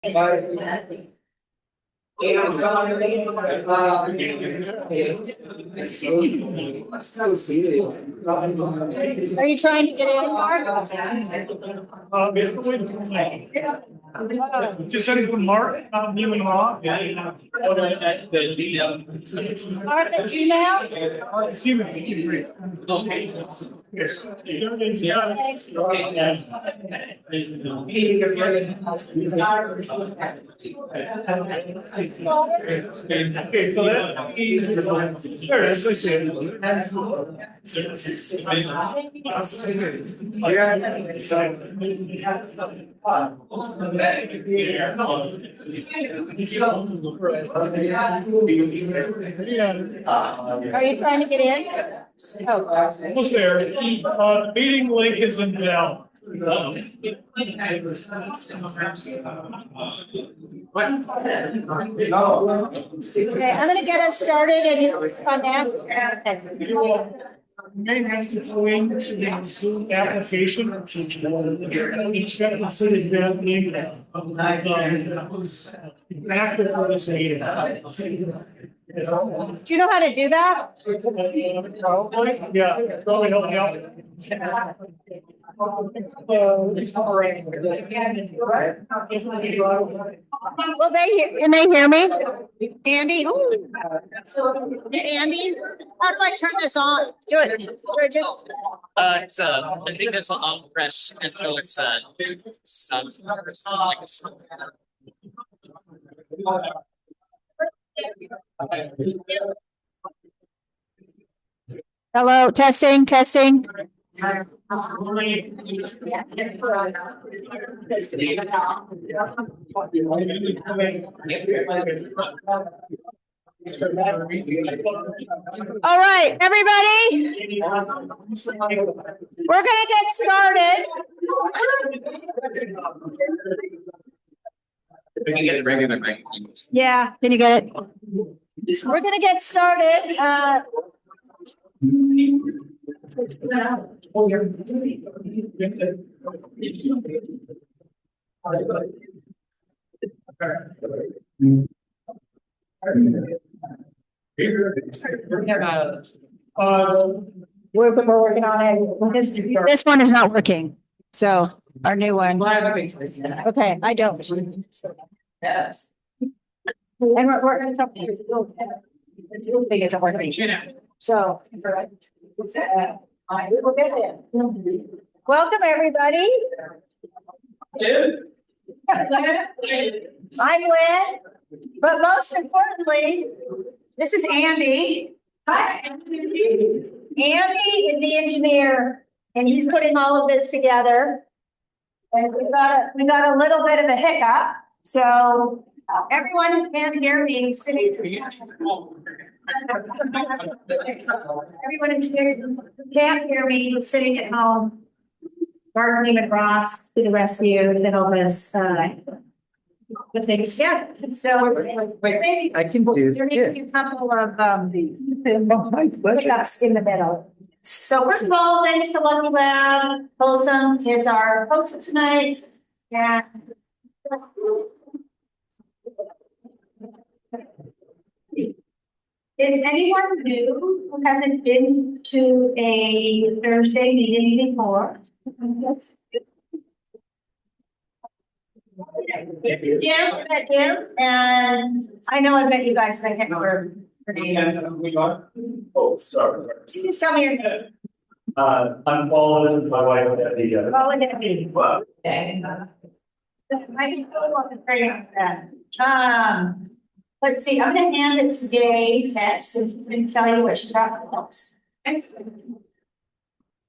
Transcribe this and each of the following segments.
Are you trying to get in, Mark? Just send it to Mark, you and Rob. Mark at Gmail? Okay, so there it is, I see it. Are you trying to get in? Oh. Almost there. Meeting link is invalid. Okay, I'm going to get us started and on that. You may have to go into the Zoom application. Each got to sit in that link. Active for this meeting. Do you know how to do that? Yeah, probably help me out. Will can they hear me? Andy? Ooh. Andy, how do I turn this on? Do it. It's I think that's on press until it's sounds like Hello, testing. All right, everybody. We're going to get started. Yeah, can you get it? We're going to get started. We're working on it. This one is not working. So our new one. Okay, I don't. Yes. And we're going to talk. It's working. So I will get it. Welcome everybody. I'm Lynn, but most importantly, this is Andy. Hi. Andy is the engineer, and he's putting all of this together. And we got a little bit of a hiccup, so everyone who can't hear me sitting. Everyone who can't hear me sitting at home. Mark and Ross to the rescue to help us put things together. So maybe I can do there may be a couple of hiccups in the middle. So first of all, thanks to Lucky Lab. Folsom is our host tonight. And is anyone new who hasn't been to a Thursday meeting before? Yeah, and I know I bet you guys I can't remember your names. Oh, sorry. Can you just tell me your name? I'm Paul, this is my wife, Debbie. Paul and Debbie. Wow. I didn't know what the phrase that. Let's see, I'm going to hand it to Dave next and tell you what she brought the books.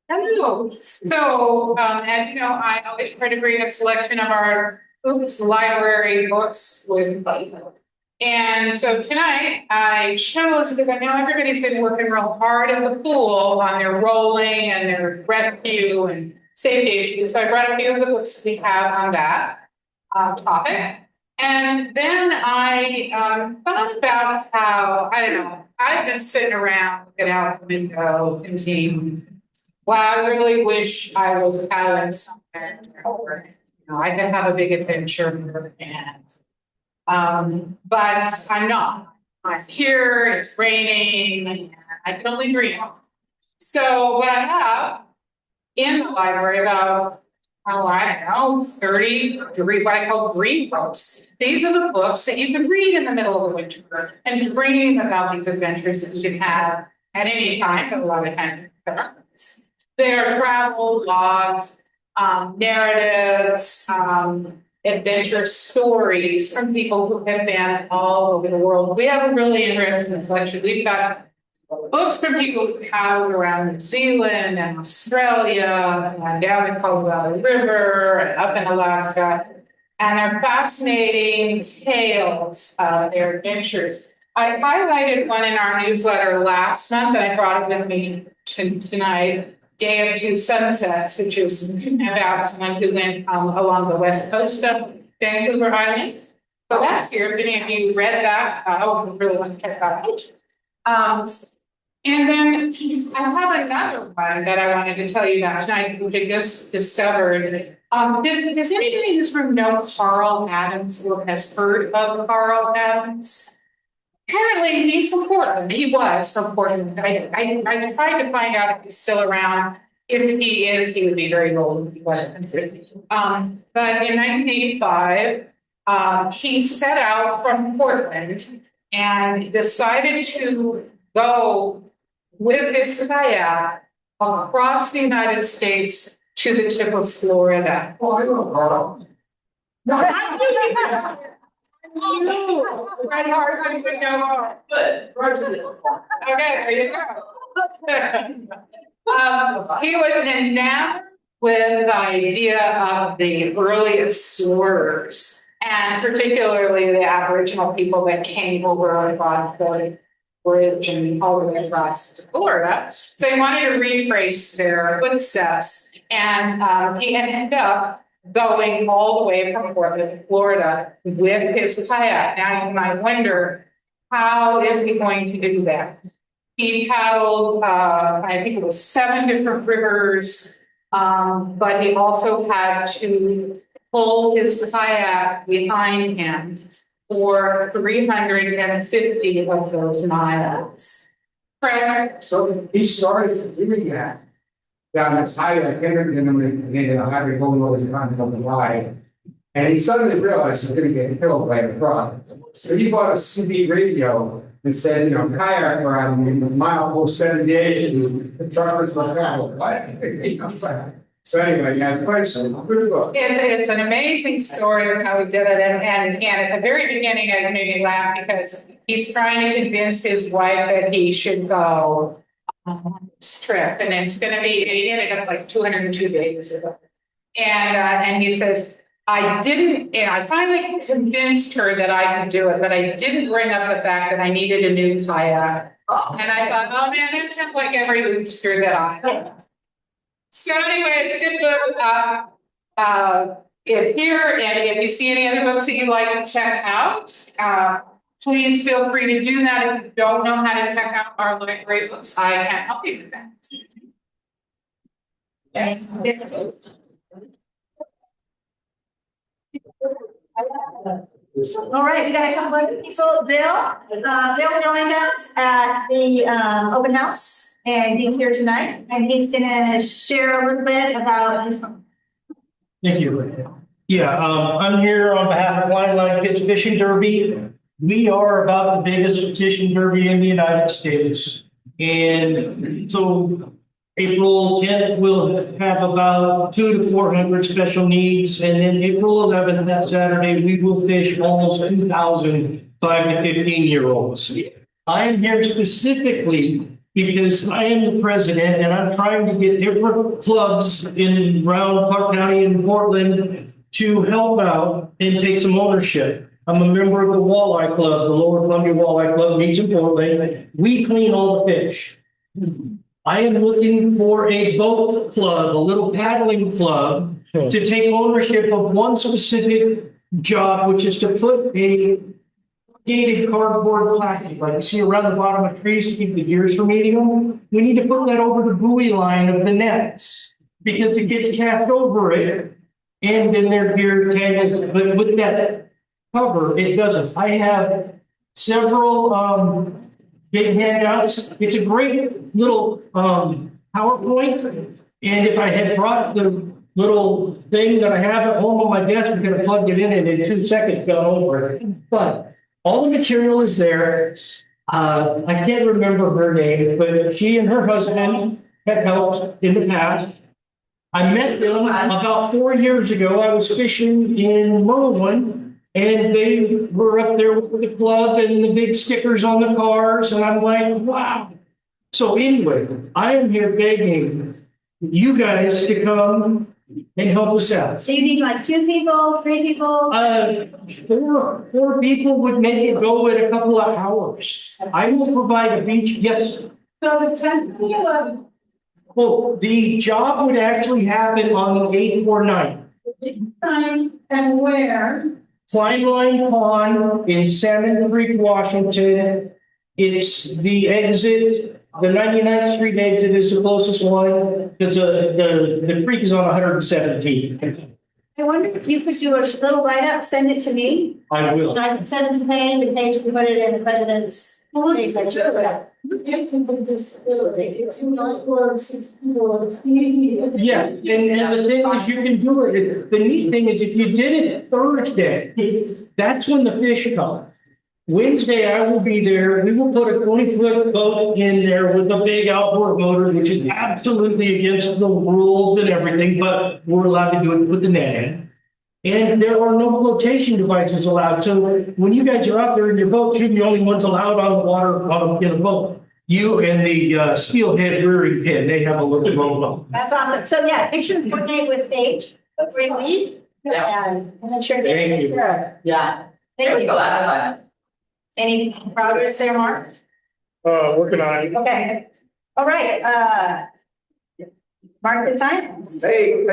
Hello. So, as you know, I always try to bring a selection of our Oops library books with me. And so tonight I chose, because I know everybody's been working real hard in the pool on their rolling and their rescue and safety issues. So I brought a few of the books we have on that topic. And then I thought about how, I don't know, I've been sitting around looking out the window thinking, wow, I really wish I was out somewhere. I can have a big adventure and, but I'm not. I'm here, it's raining, and I can only dream. So what I have in the library about, oh, I don't know, 30, what I call dream books. These are the books that you can read in the middle of the winter and dream about these adventures that you can have at any time, but a lot of times they are travel logs, narratives, adventure stories from people who have been all over the world. We have a really interesting selection. We've got books from people who traveled around New Zealand and Australia and down the Colorado River and up in Alaska. And they're fascinating tales of their adventures. I highlighted one in our newsletter last month, and I brought it with me tonight. Day of Two Sunsets, which is about someone who went along the west coast of Vancouver Island. So that's here. If any of you read that, I would really want to check that out. And then I have another one that I wanted to tell you about tonight, which I just discovered. Does anybody in this room know Carl Adams or has heard of Carl Adams? Apparently he's from Portland. He was from Portland. I tried to find out if he's still around. If he is, he would be very old if he wasn't. But in 1985, he set out from Portland and decided to go with his kayak across the United States to the tip of Florida. Oh, I know Carl. No, Fred Hartman would know more. Good. Okay, there you go. He was enamored with the idea of the early explorers, and particularly the Aboriginal people that came over across the bridge and all the way across to Florida. So he wanted to retrace their footsteps, and he ended up going all the way from Portland to Florida with his kayak. Now you might wonder, how is he going to do that? He paddled, I think it was 7 different rivers, but he also had to pull his kayak behind him for 350 of those miles. So he started doing that down this highway, in a highway going over the continental divide. And he suddenly realized he's going to get killed by a truck. So he bought a CB radio and said, kayak around mile 78, and the truckers were like, what? So anyway, yeah, question. Good book. It's an amazing story of how he did it. And at the very beginning, it made me laugh because he's trying to convince his wife that he should go on this trip. And it's going to be, he ended up like 202 days ago. And he says, I finally convinced her that I could do it, but I didn't bring up the fact that I needed a new kayak. And I thought, oh man, that sounds like every ooster that I have. So anyway, it's a good book. If here, and if you see any other books that you'd like to check out, please feel free to do that. If you don't know how to check out our library books, I can help you with that. Okay. All right, we got a couple of people. Bill joined us at the open house, and he's here tonight, and he's gonna share a little bit about his. Thank you. Yeah, I'm here on behalf of Line Kids Fishing Derby. We are about the biggest fishing derby in the United States. And so April 10th, we'll have about 200 to 400 special needs. And then April 11th, that Saturday, we will fish almost 2,000 5 to 15-year-olds. I am here specifically because I am the president and I'm trying to get different clubs in around Park County and Portland to help out and take some ownership. I'm a member of the Walleye Club, the Lower Columbia Walleye Club meets in Portland. We clean all the fish. I am looking for a boat club, a little paddling club, to take ownership of one specific job, which is to put a gated cardboard plastic, like you see around the bottom of trees to keep the deers from eating them. We need to put that over the buoy line of the nets because it gets cast over it. and then their gear tag is, but with that cover, it doesn't. I have several, big handouts. It's a great little, PowerPoint. And if I had brought the little thing that I have at home on my desk, I'm gonna plug it in and in 2 seconds go over it. But all the material is there. I can't remember her name, but she and her husband have helped in the past. I met them about 4 years ago. I was fishing in Merlin, and they were up there with the club and the big stickers on the cars, and I'm like, wow. So anyway, I am here begging you guys to come and help us out. So you need like 2 people, 3 people? Four people would make it go in a couple of hours. I will provide a beach, yes. So the 10th, Well, the job would actually happen on the 8th or 9th. time and where? Klein Line Pond in Salmon Creek, Washington. It's the exit, the 99th Street exit is the closest one. Because the creek is on 117. I wonder if you could do a little write-up, send it to me. I will. I can send it to Paige, and Paige can put it in the president's. Things like that. It's not words, it's easy. Yeah, and the thing is, you can do it. The neat thing is, if you did it Thursday, that's when the fish come. Wednesday, I will be there. We will put a 20-foot boat in there with a big outboard motor, which is absolutely against the rules and everything, but we're allowed to do it with the net in. And there are no flotation devices allowed. So when you guys are out there in your boat, you're the only ones allowed on the water in a boat. You and the steelhead rearing pin, they have a little boat. That's awesome. So yeah, make sure to coordinate with Paige, a great week. And make sure. Thank you. Yeah. Thank you. Any progress there, Mark? Working on it. Okay. All right, Mark, good time? Hey.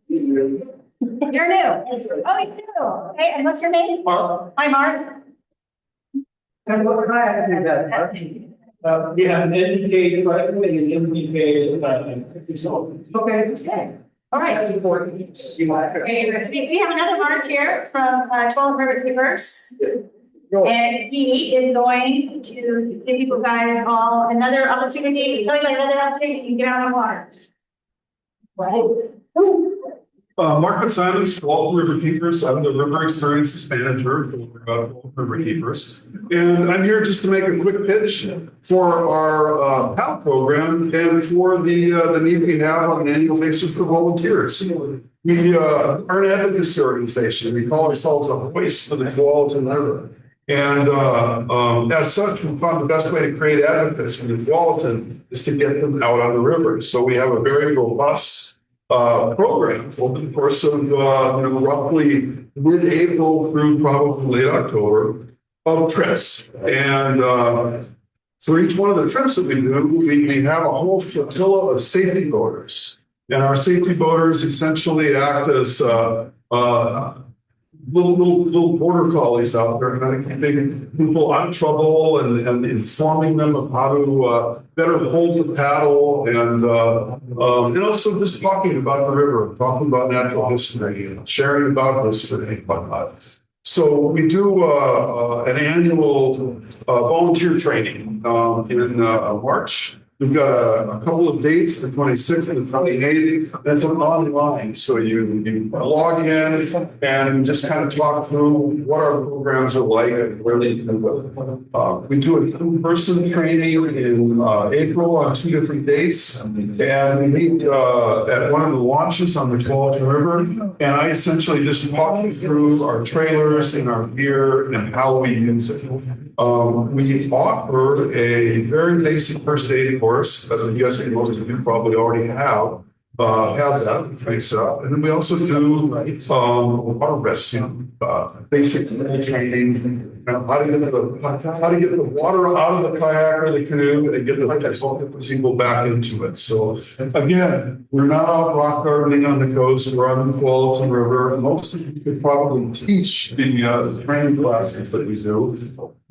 You're new. Oh, you're new. Okay, and what's your name? Mark. Hi, Mark. And what can I ask you that, Mark? Yeah, an educated, right, and an educated, Okay. Okay. All right. That's important. You might. We have another Mark here from 12 River Keepers. And he is going to give you guys all another opportunity, tell you about another opportunity, you can get out on the water. Right. Mark Simons, 12 River Keepers. I'm the River Experiences Manager for 12 River Keepers. And I'm here just to make a quick pitch for our PAL program and for the need we have on an annual basis for volunteers. We are an advocacy organization. We call ourselves a voice for the Tualatin River. And as such, we found the best way to create advocates for the Tualatin is to get them out on the river. So we have a very robust program over the course of roughly mid-April through probably late October of trips. And for each one of the trips that we do, we have a whole flotilla of safety boaters. And our safety boaters essentially act as little border collies out there, kind of keeping people out of trouble and informing them of how to better hold the paddle and also just talking about the river, talking about natural history and sharing about history and whatnot. So we do an annual volunteer training in March. We've got a couple of dates, the 26th and the 28th, and it's online. So you log in and just kind of talk through what our programs are like and where they can go. We do an in-person training in April on 2 different dates. And we meet at one of the launches on the Tualatin River. And I essentially just walk you through our trailers and our gear and how we use it. We offer a very basic first aid course that I'm guessing most of you probably already have that trace up. And then we also do water rescue, basic training, how to get the water out of the kayak or the canoe and get the people back into it. So again, we're not out rock gardening on the coast. We're on the Tualatin River. Most of you could probably teach the training classes that we do.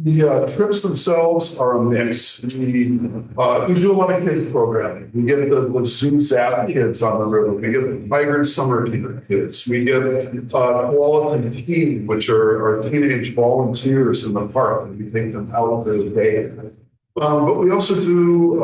The trips themselves are a mix. We do a lot of kids programming. We get the Zoo Zap kids on the river. We get the Tiger Summer kids. We get Quality Team, which are teenage volunteers in the park, and we take them out for the day. But we also do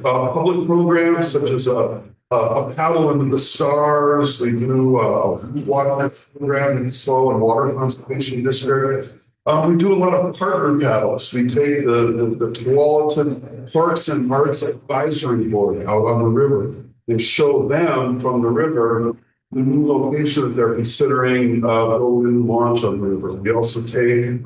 public programs such as a paddle into the stars. We do a water program in soil and water conservation district. We do a lot of partner paddles. We take the Tualatin Parks and Arts Advisory Board out on the river and show them from the river the new location that they're considering building launch on the river. We also take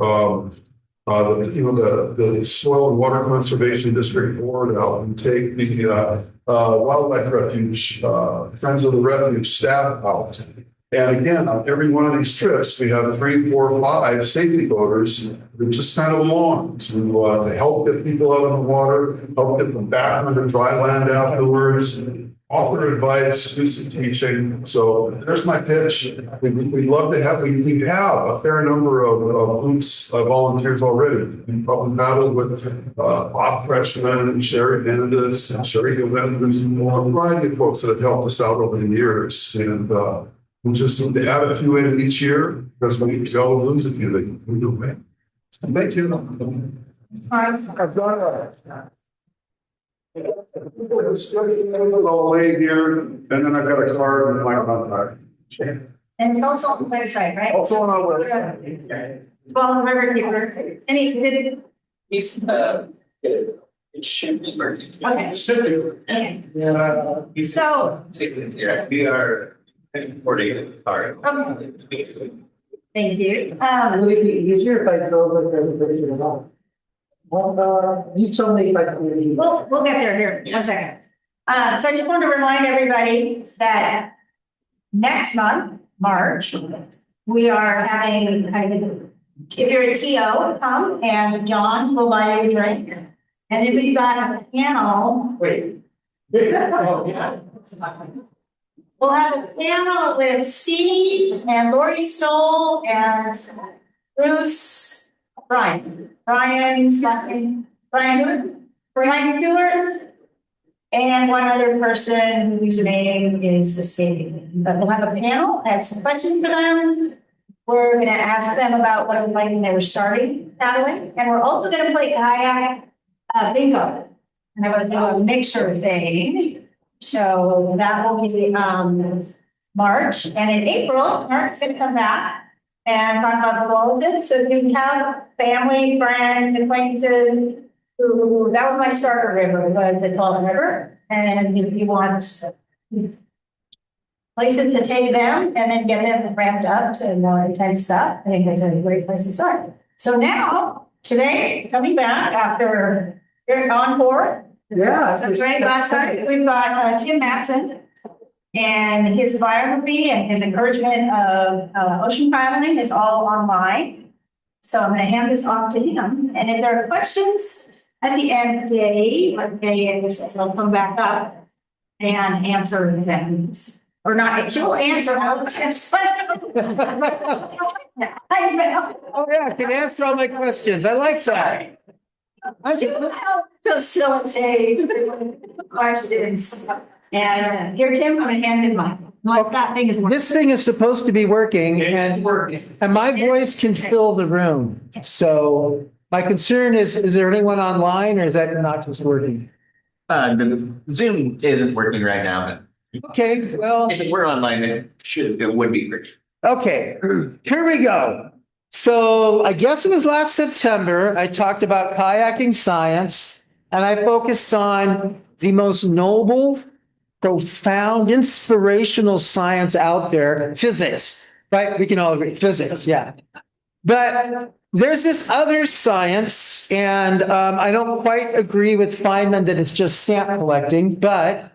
the Soil and Water Conservation District Board out and take the Wildlife Refuge, Friends of the Refuge staff out. And again, on every one of these trips, we have 3, 4, 5 safety boaters who just kind of along to help get people out of the water, help get them back onto dry land afterwards, offer advice, do some teaching. So there's my pitch. We'd love to have, we have a fair number of groups volunteers already. We probably battled with Bob Freshman, Sherry Vandis, and Sherry Gilman, who's a variety of folks that have helped us out over the years. And we just need to add a few in each year because we always lose a few. Thank you. I've done I'll lay here, and then I've got a card and my contact. And it's also on the website, right? Also on our website. Well, River Keeper. Any, He's, it should be working. Okay. Okay. So, We are importing the car. okay, thank you. Would it be easier if I drove the presentation at all? Well, you told me if I could. We'll get there here, 1 second. So I just want to remind everybody that next month, March, we are having, if you're a TO, come and John will buy you a drink. And then we've got a panel. Wait. We'll have a panel with Steve and Lori Stoll and Bruce Brian Stewart, and one other person whose name is escaping me. But we'll have a panel, have some questions for them. We're going to ask them about what it was like when they were starting paddling, and we're also going to play kayak bingo. And I'm going to do a mixer thing. So that will be March, and in April, Mark's going to come back and talk about the bulletin. So if you have family, friends, acquaintances, who that was my starter river, was the Tulane River, and if you want places to take them and then get them ramped up to more intense stuff, I think that's a great place to start. So now, today, coming back after you're on board. Yeah. So great last time, we've got Tim Matson and his biography and his encouragement of ocean paddling is all online. So I'm going to hand this off to him. And if there are questions at the end of the day, they'll come back up and answer them. Or not, she'll answer all the Tim's questions. Oh, yeah, I can answer all my questions. I like that. She will help facilitate questions. And here, Tim, I'm going to hand him mine. That thing is. This thing is supposed to be working and my voice can fill the room. So my concern is there anyone online or is that not just working? The Zoom isn't working right now, but Okay, well. if it were online, it would be great. Okay, here we go. So I guess it was last September, I talked about kayaking science, and I focused on the most noble, profound, inspirational science out there, physics, right? We can all agree, physics, yeah. But there's this other science, and I don't quite agree with Feynman that it's just stamp collecting, but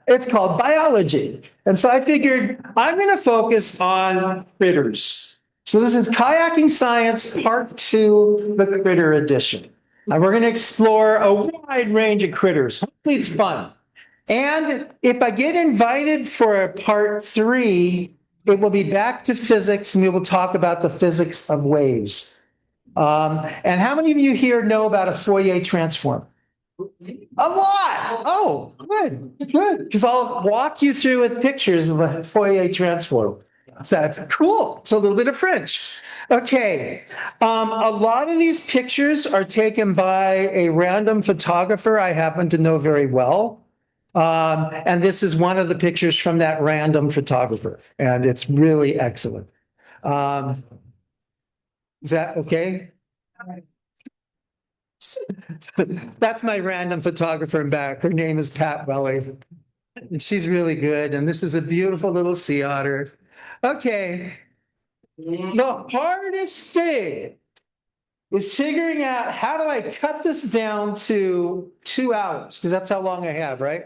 it's called biology. And so I figured I'm going to focus on critters. So this is Kayaking Science Part 2, the Critter Edition. And we're going to explore a wide range of critters. Hopefully it's fun. And if I get invited for a Part 3, it will be back to physics and we will talk about the physics of waves. And how many of you here know about a Fourier transform? A lot. Oh, good, good. Because I'll walk you through with pictures of a Fourier transform. So that's cool. It's a little bit of French. Okay. A lot of these pictures are taken by a random photographer I happen to know very well. And this is one of the pictures from that random photographer, and it's really excellent. Is that okay? That's my random photographer in back. Her name is Pat Welly. And she's really good. And this is a beautiful little sea otter. Okay. The hardest thing is figuring out how do I cut this down to 2 hours? Because that's how long I have, right?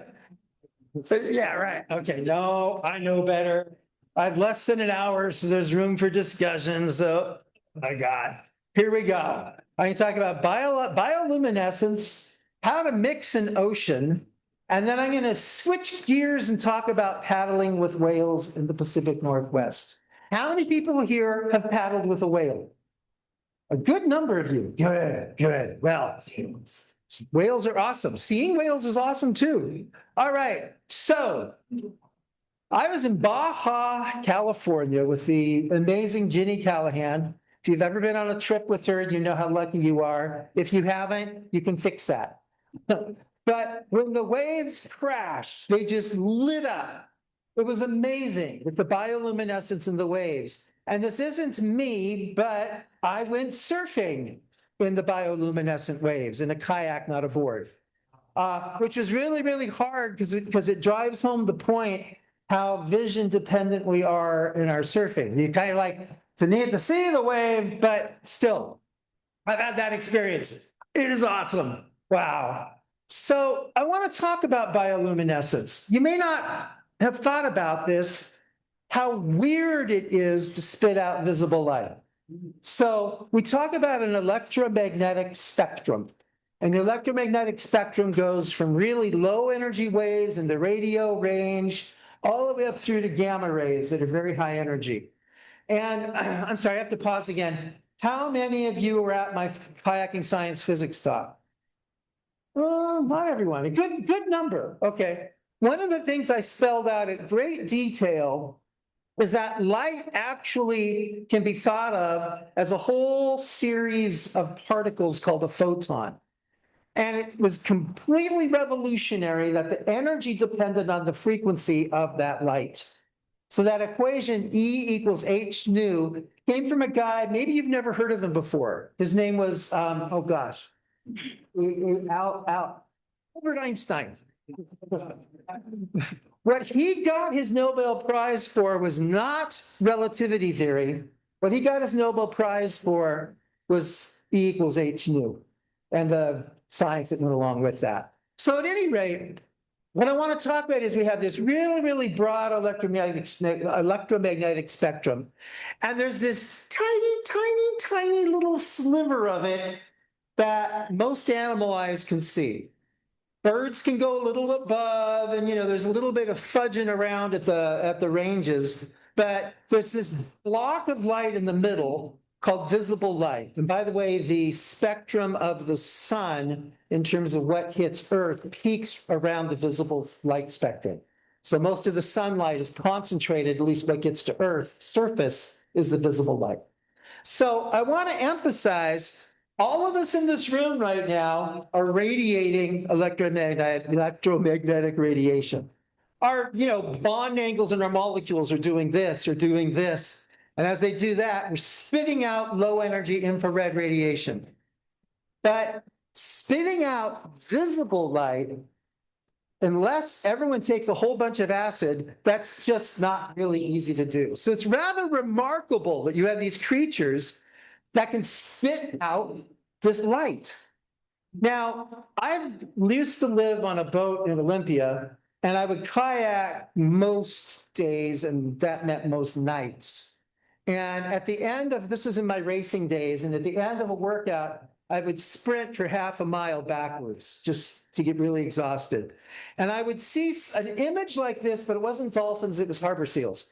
Yeah, right. Okay. No, I know better. I have less than an hour, so there's room for discussion. So I got, here we go. I can talk about bioluminescence, how to mix an ocean, and then I'm going to switch gears and talk about paddling with whales in the Pacific Northwest. How many people here have paddled with a whale? A good number of you. Good, good. Well, whales are awesome. Seeing whales is awesome too. All right. So I was in Baja, California with the amazing Ginny Callahan. If you've ever been on a trip with her, you know how lucky you are. If you haven't, you can fix that. But when the waves crashed, they just lit up. It was amazing with the bioluminescence in the waves. And this isn't me, but I went surfing in the bioluminescent waves in a kayak, not a board, which was really, really hard because it drives home the point how vision dependent we are in our surfing. You kind of like to need to see the wave, but still, I've had that experience. It is awesome. Wow. So I want to talk about bioluminescence. You may not have thought about this, how weird it is to spit out visible light. So we talk about an electromagnetic spectrum. And the electromagnetic spectrum goes from really low energy waves in the radio range all the way up through to gamma rays that are very high energy. And I'm sorry, I have to pause again. How many of you were at my kayaking science physics talk? Not everyone, a good number. Okay. One of the things I spelled out in great detail is that light actually can be thought of as a whole series of particles called a photon. And it was completely revolutionary that the energy depended on the frequency of that light. So that equation E equals H nu came from a guy, maybe you've never heard of him before. His name was, Albert Einstein. What he got his Nobel Prize for was not relativity theory. What he got his Nobel Prize for was E equals H nu and the science that went along with that. So at any rate, what I want to talk about is we have this really, really broad electromagnetic spectrum. And there's this tiny little sliver of it that most animal eyes can see. Birds can go a little above, and there's a little bit of fudging around at the ranges, but there's this block of light in the middle called visible light. And by the way, the spectrum of the sun in terms of what hits Earth peaks around the visible light spectrum. So most of the sunlight is concentrated, at least what gets to Earth's surface is the visible light. So I want to emphasize all of us in this room right now are radiating electromagnetic radiation. Our, bond angles in our molecules are doing this or doing this. And as they do that, we're spitting out low energy infrared radiation. But spitting out visible light, unless everyone takes a whole bunch of acid, that's just not really easy to do. So it's rather remarkable that you have these creatures that can spit out this light. Now, I used to live on a boat in Olympia, and I would kayak most days, and that meant most nights. And at the end of, this was in my racing days, and at the end of a workout, I would sprint for half a mile backwards just to get really exhausted. And I would see an image like this, but it wasn't dolphins, it was harbor seals.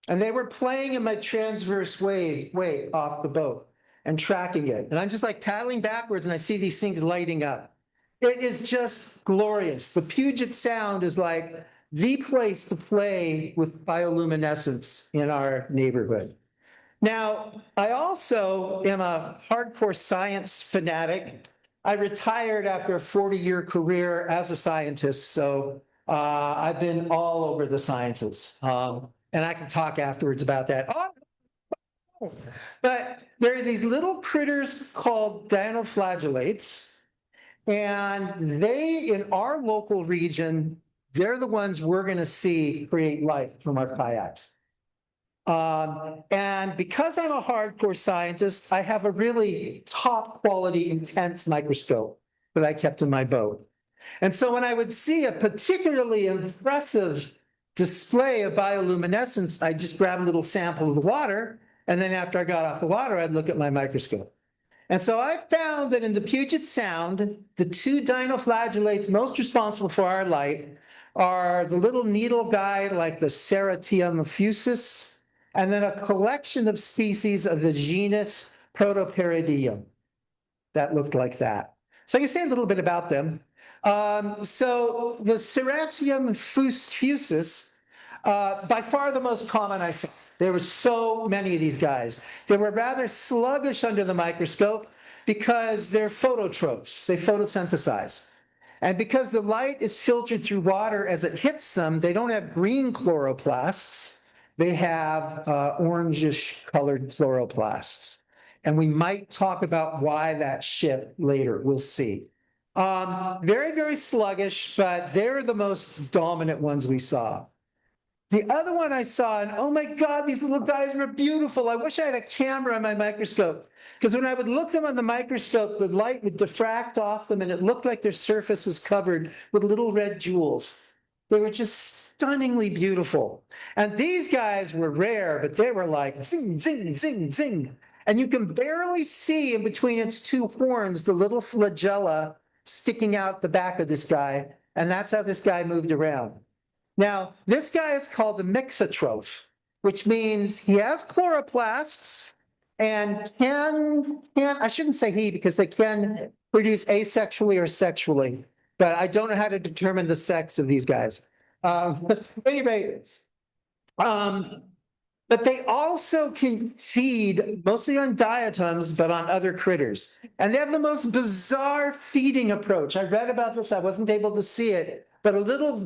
And they were playing in my transverse way off the boat. and tracking it. And I'm just like paddling backwards and I see these things lighting up. It is just glorious. The Puget Sound is like the place to play with bioluminescence in our neighborhood. Now, I also am a hardcore science fanatic. I retired after a 40-year career as a scientist, so I've been all over the sciences. And I can talk afterwards about that. But there are these little critters called dinoflagellates, and they, in our local region, they're the ones we're going to see create life from our kayaks. And because I'm a hardcore scientist, I have a really top quality, intense microscope that I kept in my boat. And so when I would see a particularly impressive display of bioluminescence, I'd just grab a little sample of the water. And then after I got off the water, I'd look at my microscope. And so I found that in the Puget Sound, the two dinoflagellates most responsible for our light are the little needle guy like the Ceratium fusus, and then a collection of species of the genus Protoperidium that looked like that. So I can say a little bit about them. So the Ceratium fusus, by far the most common I saw. There were so many of these guys. They were rather sluggish under the microscope because they're phototrophs. They photosynthesize. And because the light is filtered through water as it hits them, they don't have green chloroplasts. They have orangish colored chloroplasts. And we might talk about why that shift later. We'll see. Very, very sluggish, but they're the most dominant ones we saw. The other one I saw, and oh my God, these little guys were beautiful. I wish I had a camera on my microscope, because when I would look them on the microscope, the light would diffract off them and it looked like their surface was covered with little red jewels. They were just stunningly beautiful. And these guys were rare, but they were like zing, zing, zing, zing. And you can barely see in between its two horns the little flagella sticking out the back of this guy. And that's how this guy moved around. Now, this guy is called a mixotroph, which means he has chloroplasts and I shouldn't say he because they can produce asexually or sexually, but I don't know how to determine the sex of these guys. Anyway, but they also can feed mostly on diatoms, but on other critters. And they have the most bizarre feeding approach. I read about this, I wasn't able to see it. But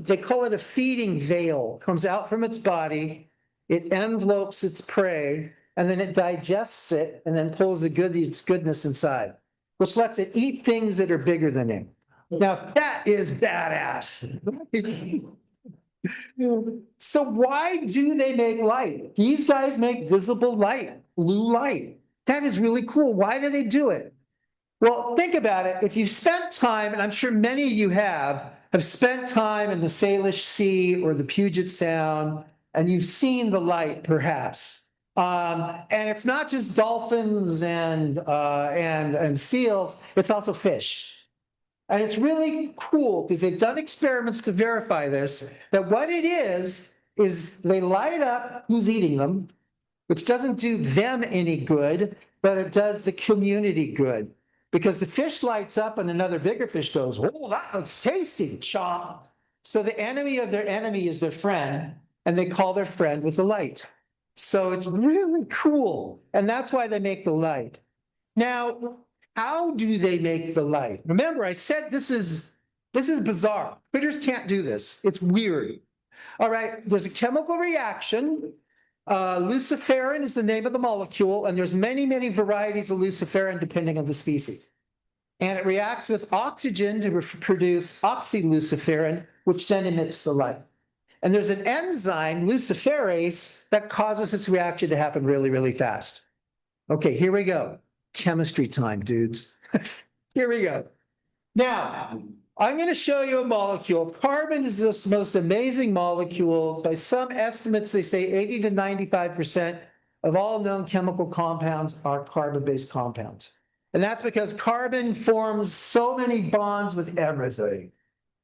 they call it a feeding veil, comes out from its body, it envelopes its prey, and then it digests it and then pulls its goodness inside, which lets it eat things that are bigger than it. Now, that is badass. So why do they make light? These guys make visible light, blue light. That is really cool. Why do they do it? Well, think about it. If you've spent time, and I'm sure many of you have spent time in the Salish Sea or the Puget Sound, and you've seen the light, perhaps. And it's not just dolphins and seals; it's also fish. And it's really cool because they've done experiments to verify this. That what it is they light up who's eating them, which doesn't do them any good, but it does the community good. Because the fish lights up and another bigger fish goes, oh, that looks tasty, chomp. So the enemy of their enemy is their friend, and they call their friend with the light. So it's really cool. And that's why they make the light. Now, how do they make the light? Remember, I said this is bizarre. Critters can't do this. It's weird. All right, there's a chemical reaction. Luciferin is the name of the molecule, and there's many, many varieties of luciferin depending on the species. And it reacts with oxygen to produce oxyluciferin, which then emits the light. And there's an enzyme, luciferase, that causes this reaction to happen really, really fast. Okay, here we go. Chemistry time, dudes. Here we go. Now, I'm going to show you a molecule. Carbon is this most amazing molecule. By some estimates, they say 80 to 95% of all known chemical compounds are carbon-based compounds. And that's because carbon forms so many bonds with everything.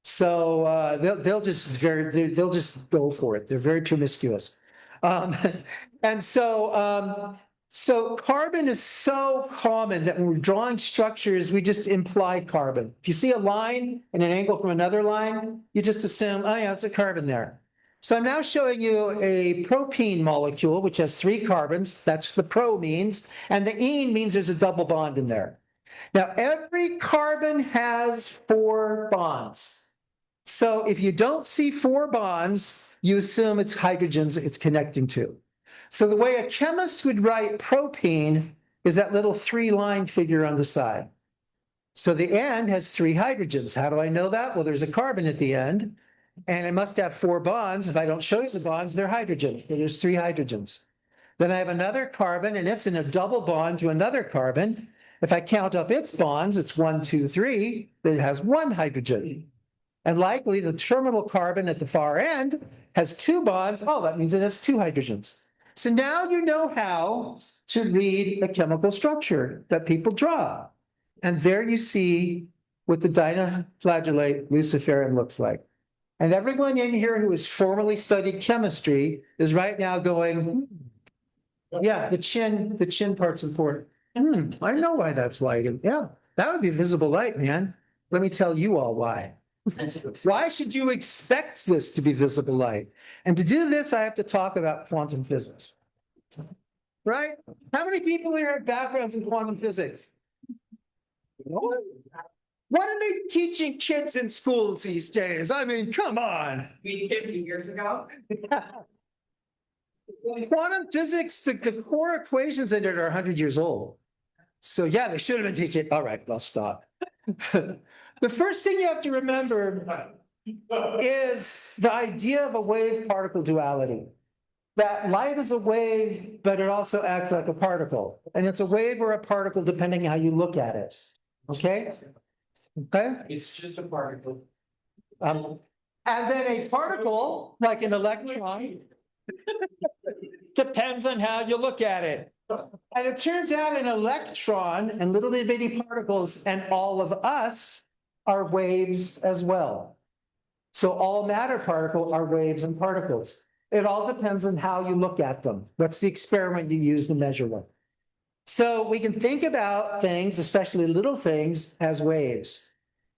So they'll just go for it. They're very promiscuous. And so So carbon is so common that when we're drawing structures, we just imply carbon. If you see a line and an angle from another line, you just assume, oh yeah, it's a carbon there. So I'm now showing you a propene molecule, which has 3 carbons. That's the pro means. And the ene means there's a double bond in there. Now, every carbon has 4 bonds. So if you don't see 4 bonds, you assume it's hydrogens it's connecting to. So the way a chemist would write propene is that little 3-line figure on the side. So the end has 3 hydrogens. How do I know that? Well, there's a carbon at the end, and it must have 4 bonds. If I don't show you the bonds, they're hydrogens. So there's 3 hydrogens. Then I have another carbon, and it's in a double bond to another carbon. If I count up its bonds, it's 1, 2, 3. It has 1 hydrogen. And likely the terminal carbon at the far end has 2 bonds. Oh, that means it has 2 hydrogens. So now you know how to read the chemical structure that people draw. And there you see what the dinoflagellate luciferin looks like. And everyone in here who has formally studied chemistry is right now going, yeah, the chin part's important. I know why that's light. Yeah, that would be visible light, man. Let me tell you all why. Why should you expect this to be visible light? And to do this, I have to talk about quantum physics. Right? How many people here have backgrounds in quantum physics? What are they teaching kids in schools these days? I mean, come on. 50 years ago. Quantum physics, the core equations in it are 100 years old. So yeah, they should have been teaching. All right, I'll stop. The first thing you have to remember is the idea of a wave-particle duality. That light is a wave, but it also acts like a particle. And it's a wave or a particle depending how you look at it. Okay? Okay? It's just a particle. And then a particle, like an electron, depends on how you look at it. And it turns out an electron and little bitty particles and all of us are waves as well. So all matter particles are waves and particles. It all depends on how you look at them. What's the experiment you use to measure them? So we can think about things, especially little things, as waves.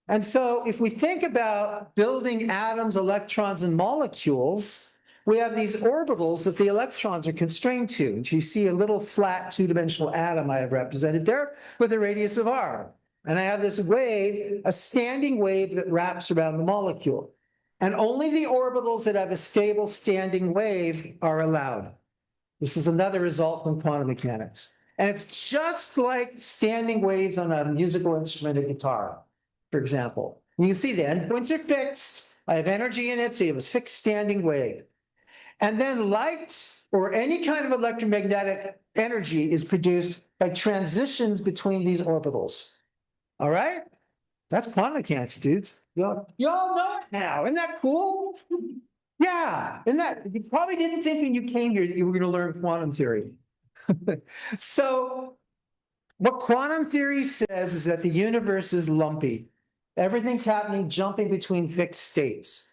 And so if we think about building atoms, electrons, and molecules, we have these orbitals that the electrons are constrained to. And you see a little flat 2-dimensional atom I have represented there with a radius of r. And I have this wave, a standing wave that wraps around the molecule. And only the orbitals that have a stable standing wave are allowed. This is another result from quantum mechanics. And it's just like standing waves on a musical instrument, a guitar, for example. You can see the endpoints are fixed. I have energy in it, so you have a fixed standing wave. And then light or any kind of electromagnetic energy is produced by transitions between these orbitals. All right? That's quantum mechanics, dudes. You all know it now. Isn't that cool? Yeah. You probably didn't think when you came here that you were going to learn quantum theory. So what quantum theory says is that the universe is lumpy. Everything's happening, jumping between fixed states.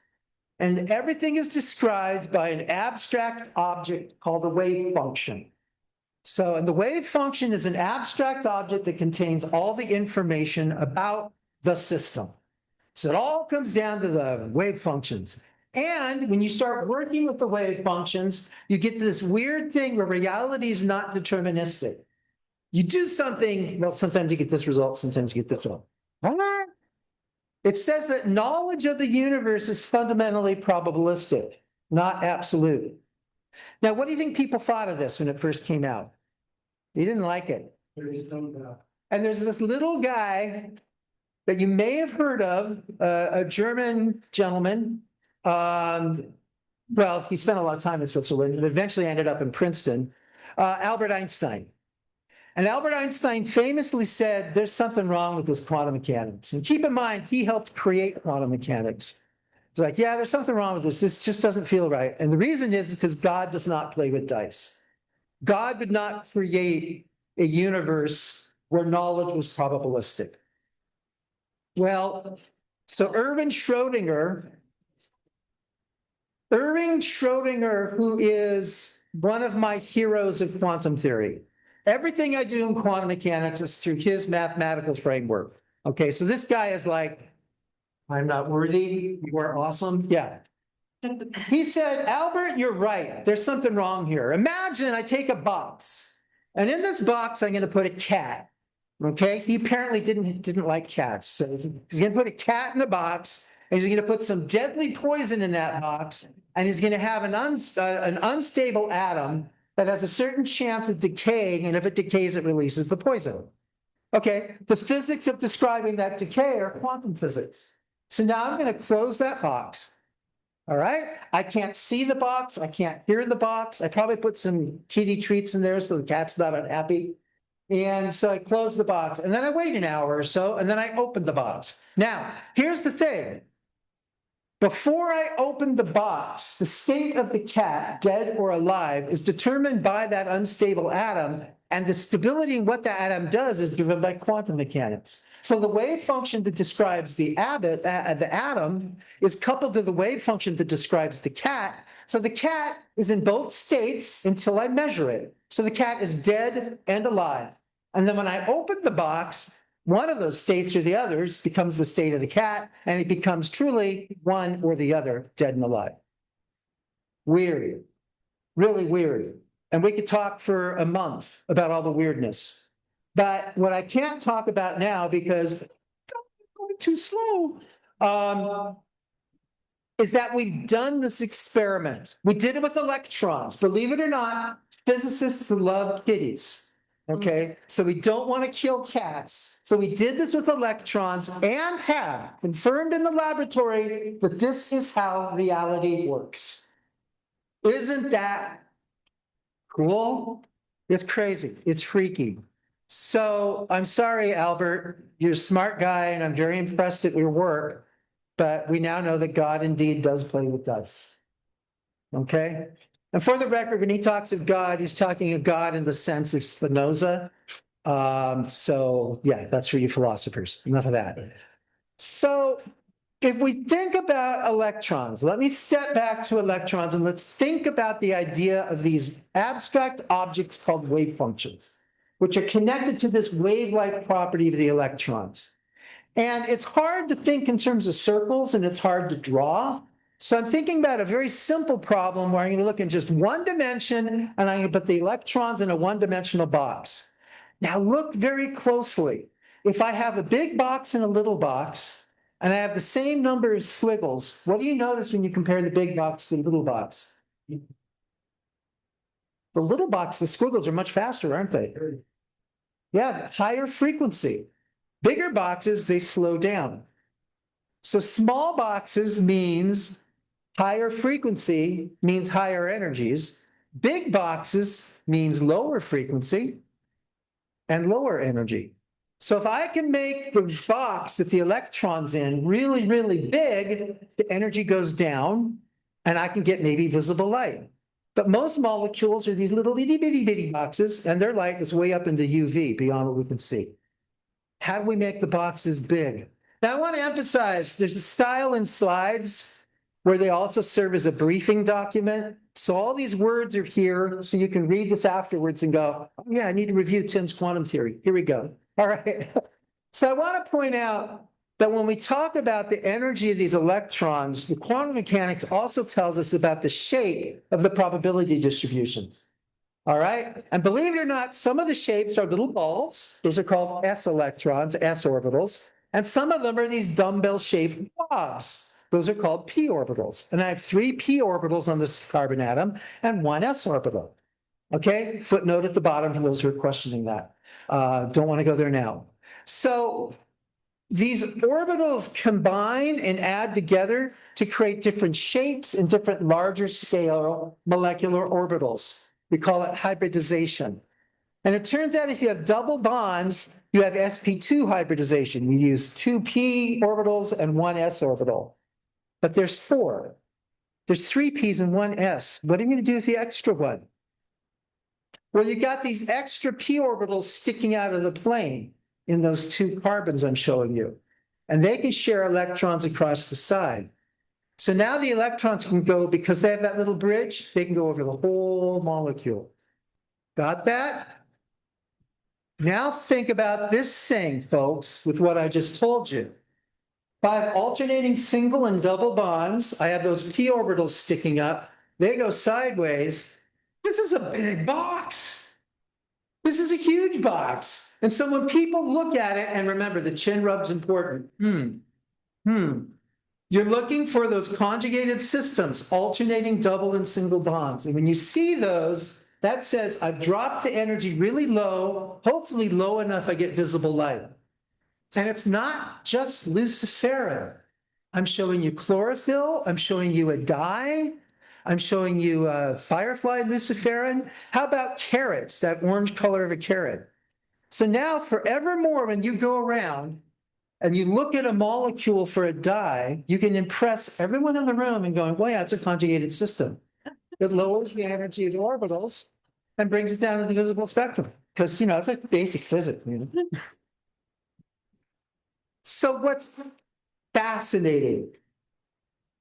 And everything is described by an abstract object called a wave function. So, and the wave function is an abstract object that contains all the information about the system. So it all comes down to the wave functions. And when you start working with the wave functions, you get to this weird thing where reality is not deterministic. You do something, well, sometimes you get this result, sometimes you get this result. It says that knowledge of the universe is fundamentally probabilistic, not absolute. Now, what do you think people thought of this when it first came out? They didn't like it. There is no doubt. And there's this little guy that you may have heard of, a German gentleman. Well, he spent a lot of time in Switzerland and eventually ended up in Princeton, Albert Einstein. And Albert Einstein famously said, there's something wrong with this quantum mechanics. And keep in mind, he helped create quantum mechanics. It's like, yeah, there's something wrong with this. This just doesn't feel right. And the reason is because God does not play with dice. God would not create a universe where knowledge was probabilistic. Well, so Erwin Schrödinger, who is one of my heroes of quantum theory. Everything I do in quantum mechanics is through his mathematical framework. Okay, so this guy is like, I'm not worthy, you are awesome. Yeah. He said, Albert, you're right. There's something wrong here. Imagine I take a box, and in this box, I'm going to put a cat. Okay, he apparently didn't like cats. So he's going to put a cat in a box, and he's going to put some deadly poison in that box, and he's going to have an unstable atom that has a certain chance of decaying, and if it decays, it releases the poison. Okay, the physics of describing that decay are quantum physics. So now I'm going to close that box. All right, I can't see the box, I can't hear the box. I probably put some kitty treats in there so the cat's not unhappy. And so I close the box, and then I wait an hour or so, and then I open the box. Now, here's the thing. Before I open the box, the state of the cat, dead or alive, is determined by that unstable atom, and the stability in what the atom does is driven by quantum mechanics. So the wave function that describes the atom is coupled to the wave function that describes the cat. So the cat is in both states until I measure it. So the cat is dead and alive. And then when I open the box, one of those states or the others becomes the state of the cat, and it becomes truly one or the other, dead and alive. Weird, really weird. And we could talk for a month about all the weirdness. But what I can't talk about now, because I'm going too slow, is that we've done this experiment. We did it with electrons. Believe it or not, physicists love kitties. Okay, so we don't want to kill cats. So we did this with electrons and have confirmed in the laboratory that this is how reality works. Isn't that cool? It's crazy. It's freaky. So I'm sorry, Albert. You're a smart guy, and I'm very impressed at your work. But we now know that God indeed does play with dice. Okay? And for the record, when he talks of God, he's talking of God in the sense of Spinoza. So, yeah, that's for you philosophers. Enough of that. So, if we think about electrons, let me step back to electrons and let's think about the idea of these abstract objects called wave functions, which are connected to this wave-like property of the electrons. And it's hard to think in terms of circles, and it's hard to draw. So I'm thinking about a very simple problem where I'm going to look in just one dimension, and I'm going to put the electrons in a one-dimensional box. Now look very closely. If I have a big box and a little box, and I have the same number of squiggles, what do you notice when you compare the big box to the little box? The little box, the squiggles are much faster, aren't they? Yeah, higher frequency. Bigger boxes, they slow down. So small boxes means higher frequency, means higher energies. Big boxes means lower frequency and lower energy. So if I can make the box that the electron's in really, really big, the energy goes down, and I can get maybe visible light. But most molecules are these little itty bitty bitty boxes, and their light is way up in the UV, beyond what we can see. How do we make the boxes big? Now, I want to emphasize there's a style in slides where they also serve as a briefing document. So all these words are here, so you can read this afterwards and go, oh, yeah, I need to review Tim's quantum theory. Here we go. All right. So I want to point out that when we talk about the energy of these electrons, the quantum mechanics also tells us about the shape of the probability distributions. All right. And believe it or not, some of the shapes are little balls. Those are called s electrons, s orbitals. And some of them are these dumbbell-shaped blobs. Those are called p orbitals. And I have 3 p orbitals on this carbon atom and 1 s orbital. Okay? Footnote at the bottom for those who are questioning that. Don't want to go there now. So these orbitals combine and add together to create different shapes and different larger scale molecular orbitals. We call it hybridization. And it turns out if you have double bonds, you have sp2 hybridization. We use 2 p orbitals and 1 s orbital. But there's 4. There's 3 p's and 1 s. What are you going to do with the extra one? Well, you got these extra p orbitals sticking out of the plane in those 2 carbons I'm showing you. And they can share electrons across the side. So now the electrons can go, because they have that little bridge, they can go over the whole molecule. Got that? Now think about this thing, folks, with what I just told you. 5 alternating single and double bonds. I have those p orbitals sticking up. They go sideways. This is a big box. This is a huge box. And so when people look at it, and remember, the chin rub's important. You're looking for those conjugated systems, alternating double and single bonds. And when you see those, that says I've dropped the energy really low, hopefully low enough I get visible light. And it's not just luciferin. I'm showing you chlorophyll. I'm showing you a dye. I'm showing you firefly luciferin. How about carrots, that orange color of a carrot? So now forevermore, when you go around and you look at a molecule for a dye, you can impress everyone in the room and going, well, yeah, it's a conjugated system. It lowers the energy of the orbitals and brings it down to the visible spectrum. Because, it's like basic physics. So what's fascinating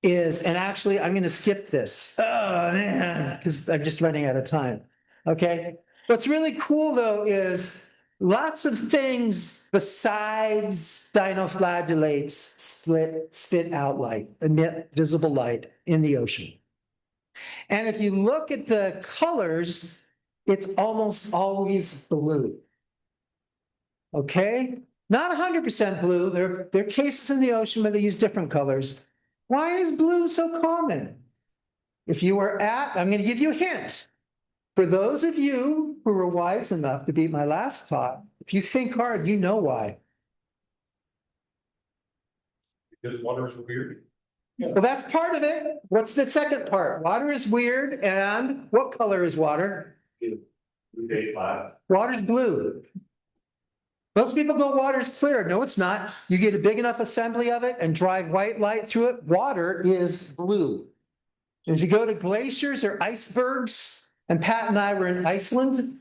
is, and actually I'm going to skip this. Oh man, because I'm just running out of time. Okay. What's really cool though is lots of things besides dinoflagellates spit out light, emit visible light in the ocean. And if you look at the colors, it's almost always blue. Okay? Not 100% blue. There are cases in the ocean where they use different colors. Why is blue so common? If you were I'm going to give you a hint. For those of you who were wise enough to beat my last talk, if you think hard, you know why. Because water is weird. Well, that's part of it. What's the second part? Water is weird, and what color is water? Water's blue. Most people go, water's clear. No, it's not. You get a big enough assembly of it and drive white light through it, water is blue. If you go to glaciers or icebergs, and Pat and I were in Iceland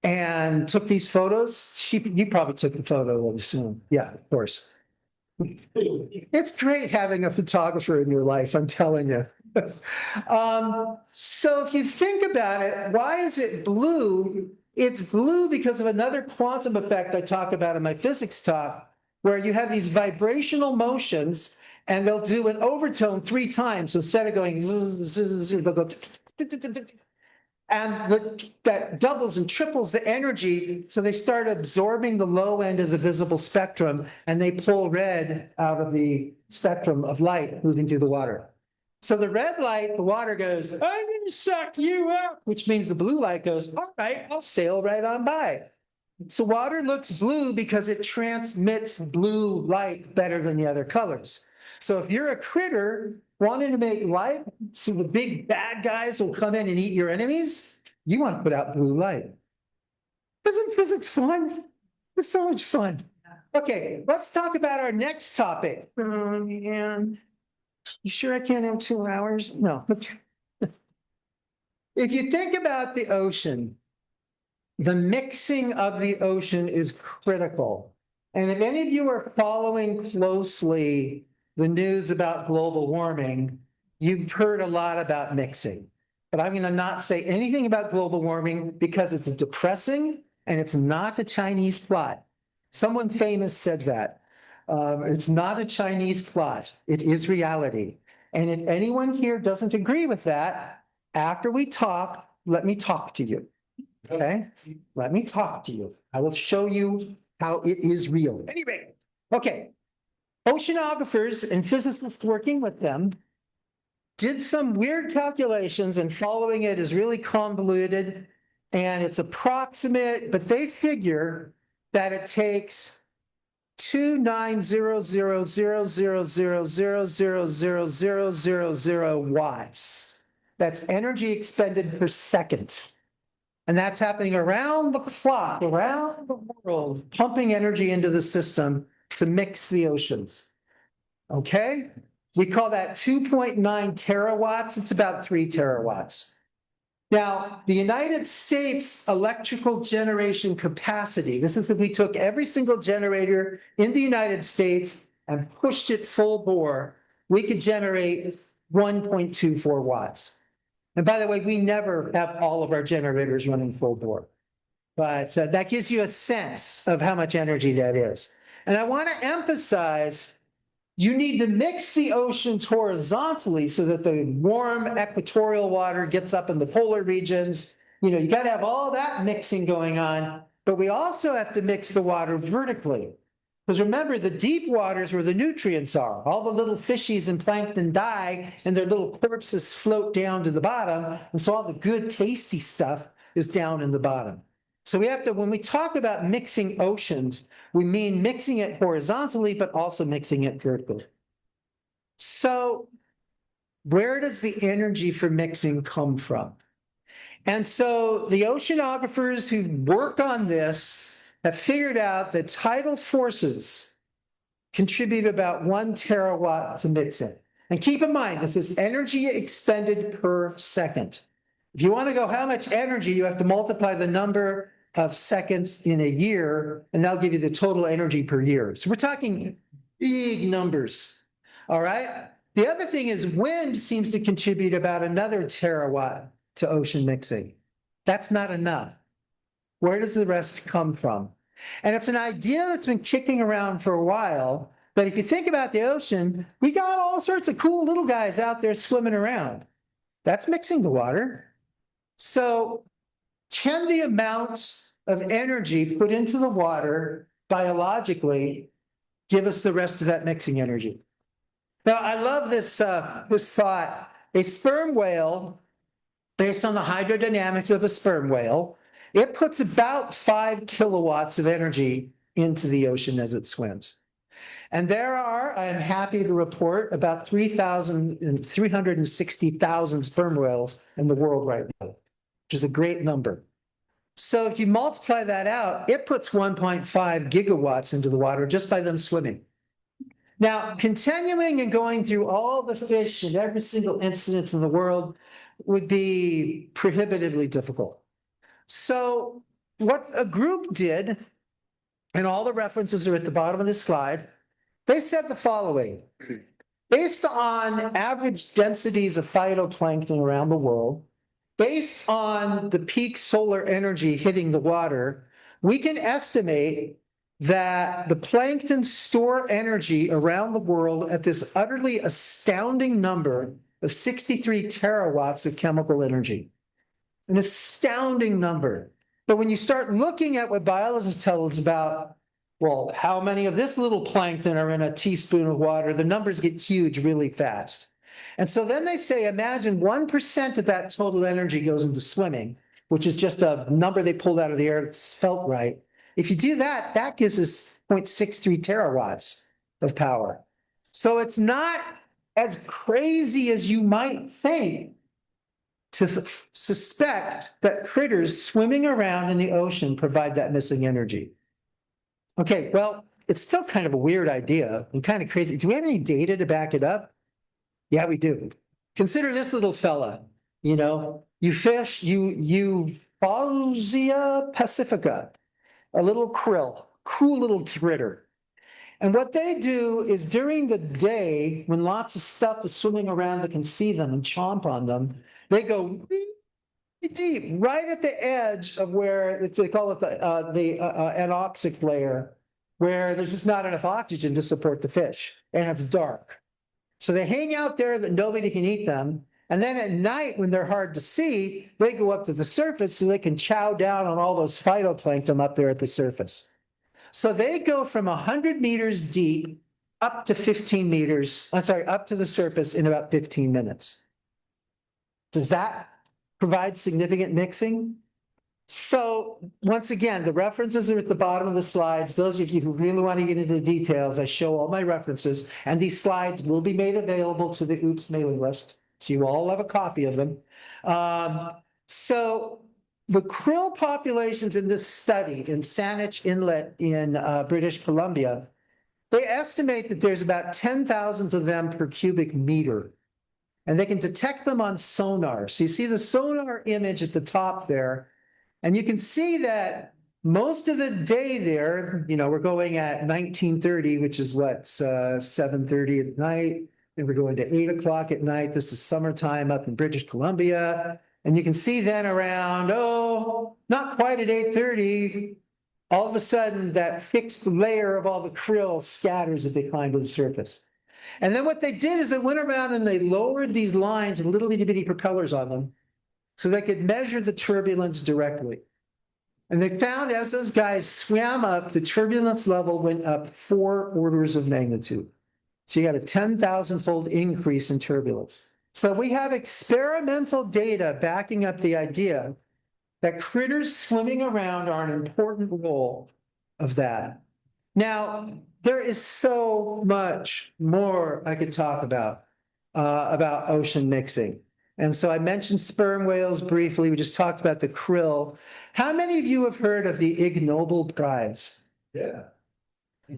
and took these photos. You probably took the photo, I assume. Yeah, of course. It's great having a photographer in your life, I'm telling you. So if you think about it, why is it blue? It's blue because of another quantum effect I talk about in my physics talk, where you have these vibrational motions and they'll do an overtone 3 times. So instead of going, they'll go, and that doubles and triples the energy. So they start absorbing the low end of the visible spectrum and they pull red out of the spectrum of light moving through the water. So the red light, the water goes, I'm going to suck you up, which means the blue light goes, all right, I'll sail right on by. So water looks blue because it transmits blue light better than the other colors. So if you're a critter wanting to make light, so the big bad guys will come in and eat your enemies, you want to put out blue light. Isn't physics fun? It's so much fun. Okay, let's talk about our next topic. And you sure I can't have 2 hours? No. If you think about the ocean, the mixing of the ocean is critical. And if any of you are following closely the news about global warming, you've heard a lot about mixing. But I'm going to not say anything about global warming because it's depressing and it's not a Chinese plot. Someone famous said that. It's not a Chinese plot. It is reality. And if anyone here doesn't agree with that, after we talk, let me talk to you. Okay? Let me talk to you. I will show you how it is real. Anyway, okay. Oceanographers and physicists working with them did some weird calculations, and following it is really convoluted and it's approximate, but they figure that it takes 290,000,000,000,000 watts. That's energy expended per second. And that's happening around the clock, around the world, pumping energy into the system to mix the oceans. Okay? We call that 2.9 terawatts. It's about 3 terawatts. Now, the United States electrical generation capacity, this is if we took every single generator in the United States and pushed it full bore, we could generate 1.24 watts. And by the way, we never have all of our generators running full bore. But that gives you a sense of how much energy that is. And I want to emphasize you need to mix the oceans horizontally so that the warm equatorial water gets up in the polar regions. You got to have all that mixing going on, but we also have to mix the water vertically. Because remember, the deep waters where the nutrients are, all the little fishies and plankton die and their little corpses float down to the bottom. And so all the good, tasty stuff is down in the bottom. So we have to, when we talk about mixing oceans, we mean mixing it horizontally, but also mixing it vertically. So where does the energy for mixing come from? And so the oceanographers who work on this have figured out that tidal forces contribute about 1 terawatt to mix it. And keep in mind, this is energy expended per second. If you want to go how much energy, you have to multiply the number of seconds in a year, and that'll give you the total energy per year. So we're talking big numbers. All right. The other thing is wind seems to contribute about another terawatt to ocean mixing. That's not enough. Where does the rest come from? And it's an idea that's been kicking around for a while. But if you think about the ocean, we got all sorts of cool little guys out there swimming around. That's mixing the water. So can the amount of energy put into the water biologically give us the rest of that mixing energy? Now, I love this thought. A sperm whale, based on the hydrodynamics of a sperm whale, it puts about 5 kilowatts of energy into the ocean as it swims. And there are, I am happy to report, about 360,000 sperm whales in the world right now, which is a great number. So if you multiply that out, it puts 1.5 gigawatts into the water just by them swimming. Now, continuing and going through all the fish and every single incident in the world would be prohibitively difficult. So what a group did, and all the references are at the bottom of this slide, they said the following. Based on average densities of phytoplankton around the world, based on the peak solar energy hitting the water, we can estimate that the plankton store energy around the world at this utterly astounding number of 63 terawatts of chemical energy. An astounding number. But when you start looking at what biologists tell us about, well, how many of this little plankton are in a teaspoon of water, the numbers get huge really fast. And so then they say, imagine 1% of that total energy goes into swimming, which is just a number they pulled out of the air that's felt right. If you do that, that gives us 0.63 terawatts of power. So it's not as crazy as you might think to suspect that critters swimming around in the ocean provide that missing energy. Okay, well, it's still kind of a weird idea and kind of crazy. Do we have any data to back it up? Yeah, we do. Consider this little fella. You fish, Euphausia pacifica, a little krill, cool little critter. And what they do is during the day, when lots of stuff is swimming around that can see them and chomp on them, they go really deep, right at the edge of where they call it the anoxic layer, where there's just not enough oxygen to support the fish, and it's dark. So they hang out there that nobody can eat them. And then at night, when they're hard to see, they go up to the surface so they can chow down on all those phytoplankton up there at the surface. So they go from 100 meters deep up to 15 meters, up to the surface in about 15 minutes. Does that provide significant mixing? So once again, the references are at the bottom of the slides. Those of you who really want to get into the details, I show all my references, and these slides will be made available to the OOPS mailing list, so you all have a copy of them. So the krill populations in this study in Saanich Inlet in British Columbia, they estimate that there's about 10,000 of them per cubic meter, and they can detect them on sonar. So you see the sonar image at the top there. And you can see that most of the day there, we're going at 1930, which is 7:30 at night. And we're going to 8 o'clock at night. This is summertime up in British Columbia. And you can see then around, not quite at 8:30, all of a sudden that fixed layer of all the krill scatters as they climb to the surface. And then what they did is they went around and they lowered these lines and little itty bitty propellers on them so they could measure the turbulence directly. And they found as those guys swam up, the turbulence level went up 4 orders of magnitude. So you got a 10,000-fold increase in turbulence. So we have experimental data backing up the idea that critters swimming around are an important role of that. Now, there is so much more I could talk about ocean mixing. And so I mentioned sperm whales briefly. We just talked about the krill. How many of you have heard of the Ig Nobel Prize? Yeah.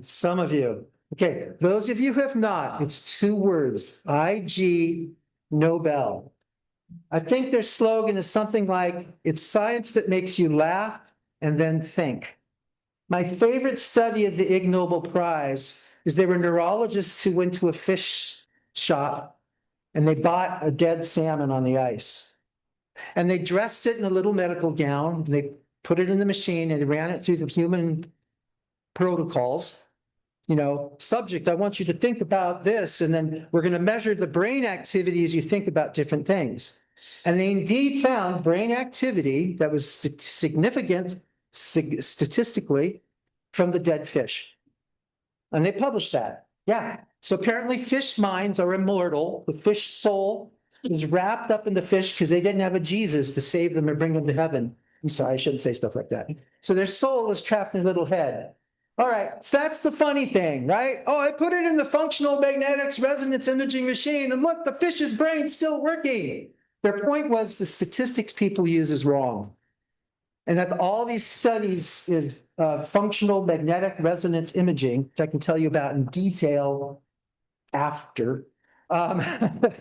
Some of you. Okay, those of you who have not, it's 2 words, IG Nobel. I think their slogan is something like, it's science that makes you laugh and then think. My favorite study of the Ig Nobel Prize is there were neurologists who went to a fish shop and they bought a dead salmon on the ice. And they dressed it in a little medical gown, and they put it in the machine and they ran it through the human protocols. Subject, I want you to think about this, and then we're going to measure the brain activity as you think about different things. And they indeed found brain activity that was significant statistically from the dead fish. And they published that. Yeah. So apparently fish minds are immortal. The fish soul is wrapped up in the fish because they didn't have a Jesus to save them or bring them to heaven. I'm sorry, I shouldn't say stuff like that. So their soul is trapped in a little head. All right, so that's the funny thing, right? Oh, I put it in the functional magnetics resonance imaging machine, and look, the fish's brain's still working. Their point was the statistics people use is wrong. And that all these studies of functional magnetic resonance imaging, which I can tell you about in detail after, that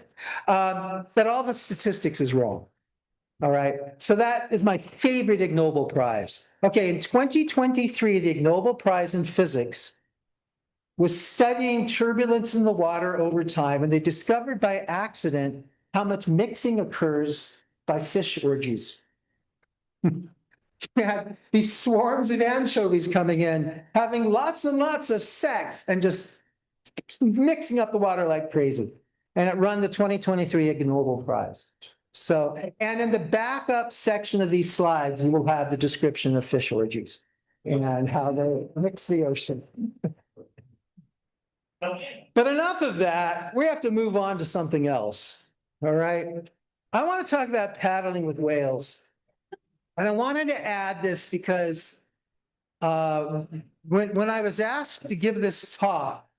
all the statistics is wrong. All right, so that is my favorite Ig Nobel Prize. Okay, in 2023, the Ig Nobel Prize in Physics was studying turbulence in the water over time, and they discovered by accident how much mixing occurs by fish orgies. You had these swarms of anchovies coming in, having lots and lots of sex, and just mixing up the water like crazy. And it won the 2023 Ig Nobel Prize. So, and in the backup section of these slides, you will have the description of fish orgies and how they mix the ocean. But enough of that. We have to move on to something else. All right. I want to talk about paddling with whales. And I wanted to add this because when I was asked to give this talk,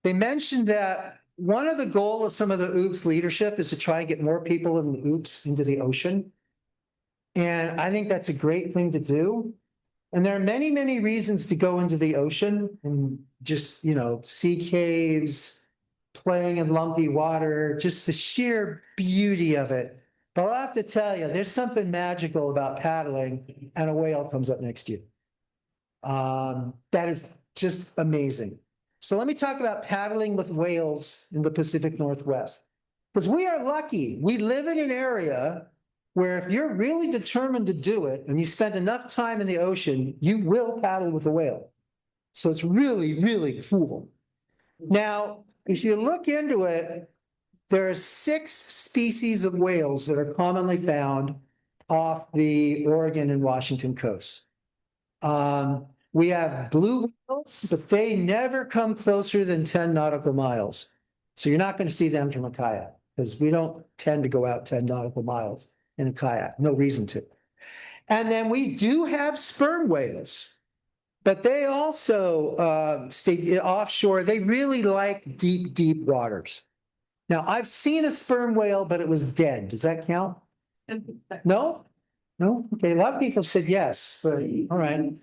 they mentioned that one of the goals of some of the OOPS leadership is to try and get more people in the OOPS into the ocean. And I think that's a great thing to do. And there are many, many reasons to go into the ocean and just, see caves, playing in lumpy water, just the sheer beauty of it. But I'll have to tell you, there's something magical about paddling and a whale comes up next to you. That is just amazing. So let me talk about paddling with whales in the Pacific Northwest. Because we are lucky. We live in an area where if you're really determined to do it and you spend enough time in the ocean, you will paddle with a whale. So it's really, really cool. Now, if you look into it, there are 6 species of whales that are commonly found off the Oregon and Washington coasts. We have blue whales, but they never come closer than 10 nautical miles. So you're not going to see them from a kayak because we don't tend to go out 10 nautical miles in a kayak. No reason to. And then we do have sperm whales, but they also stay offshore. They really like deep, deep waters. Now, I've seen a sperm whale, but it was dead. Does that count? No? No? Okay, a lot of people said yes, but all right.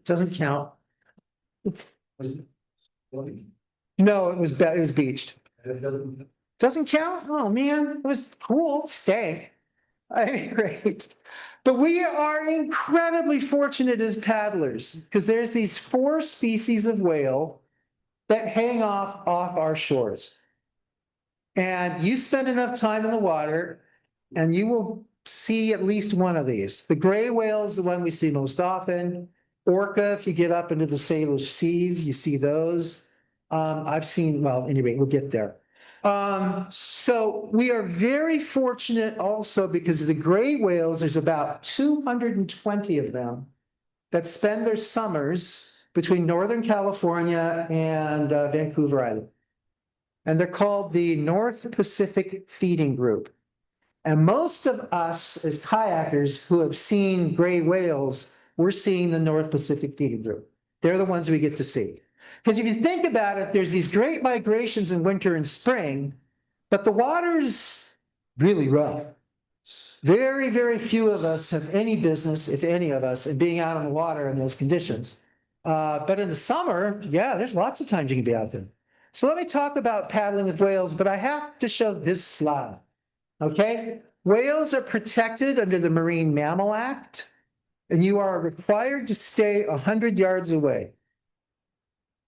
Doesn't count. No, it was beached. Doesn't count? Oh man, it was cool. Stay. At any rate. But we are incredibly fortunate as paddlers because there's these 4 species of whale that hang off our shores. And you spend enough time in the water, and you will see at least one of these. The gray whale is the one we see most often. Orca, if you get up into the Salish Seas, you see those. I've seen, well, anyway, we'll get there. So we are very fortunate also because the gray whales, there's about 220 of them that spend their summers between Northern California and Vancouver Island. And they're called the North Pacific Feeding Group. And most of us as kayakers who have seen gray whales, we're seeing the North Pacific Feeding Group. They're the ones we get to see. Because if you think about it, there's these great migrations in winter and spring, but the water's really rough. Very, very few of us have any business, if any of us, in being out on the water in those conditions. But in the summer, yeah, there's lots of times you can be out there. So let me talk about paddling with whales, but I have to show this slide. Okay? Whales are protected under the Marine Mammal Act, and you are required to stay 100 yards away.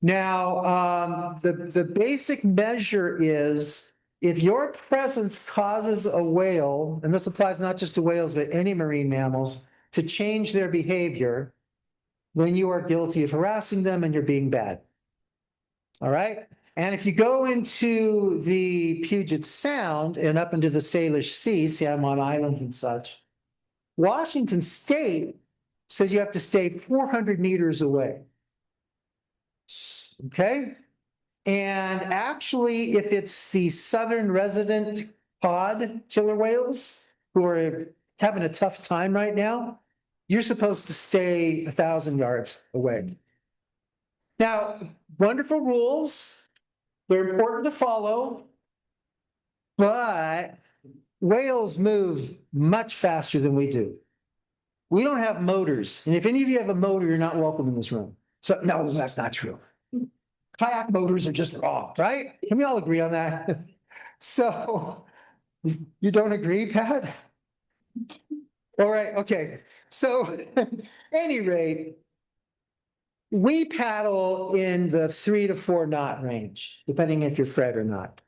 Now, the basic measure is if your presence causes a whale, and this applies not just to whales, but any marine mammals, to change their behavior, then you are guilty of harassing them and you're being bad. All right? And if you go into the Puget Sound and up into the Salish Sea, San Juan Islands and such, Washington State says you have to stay 400 meters away. Okay? And actually, if it's the southern resident pod killer whales who are having a tough time right now, you're supposed to stay 1,000 yards away. Now, wonderful rules. They're important to follow, but whales move much faster than we do. We don't have motors. And if any of you have a motor, you're not welcome in this room. So, no, that's not true. Kayak motors are just wrong, right? Can we all agree on that? So, you don't agree, Pat? All right, okay. So, at any rate, we paddle in the 3 to 4 knot range, depending if you're Fred or not.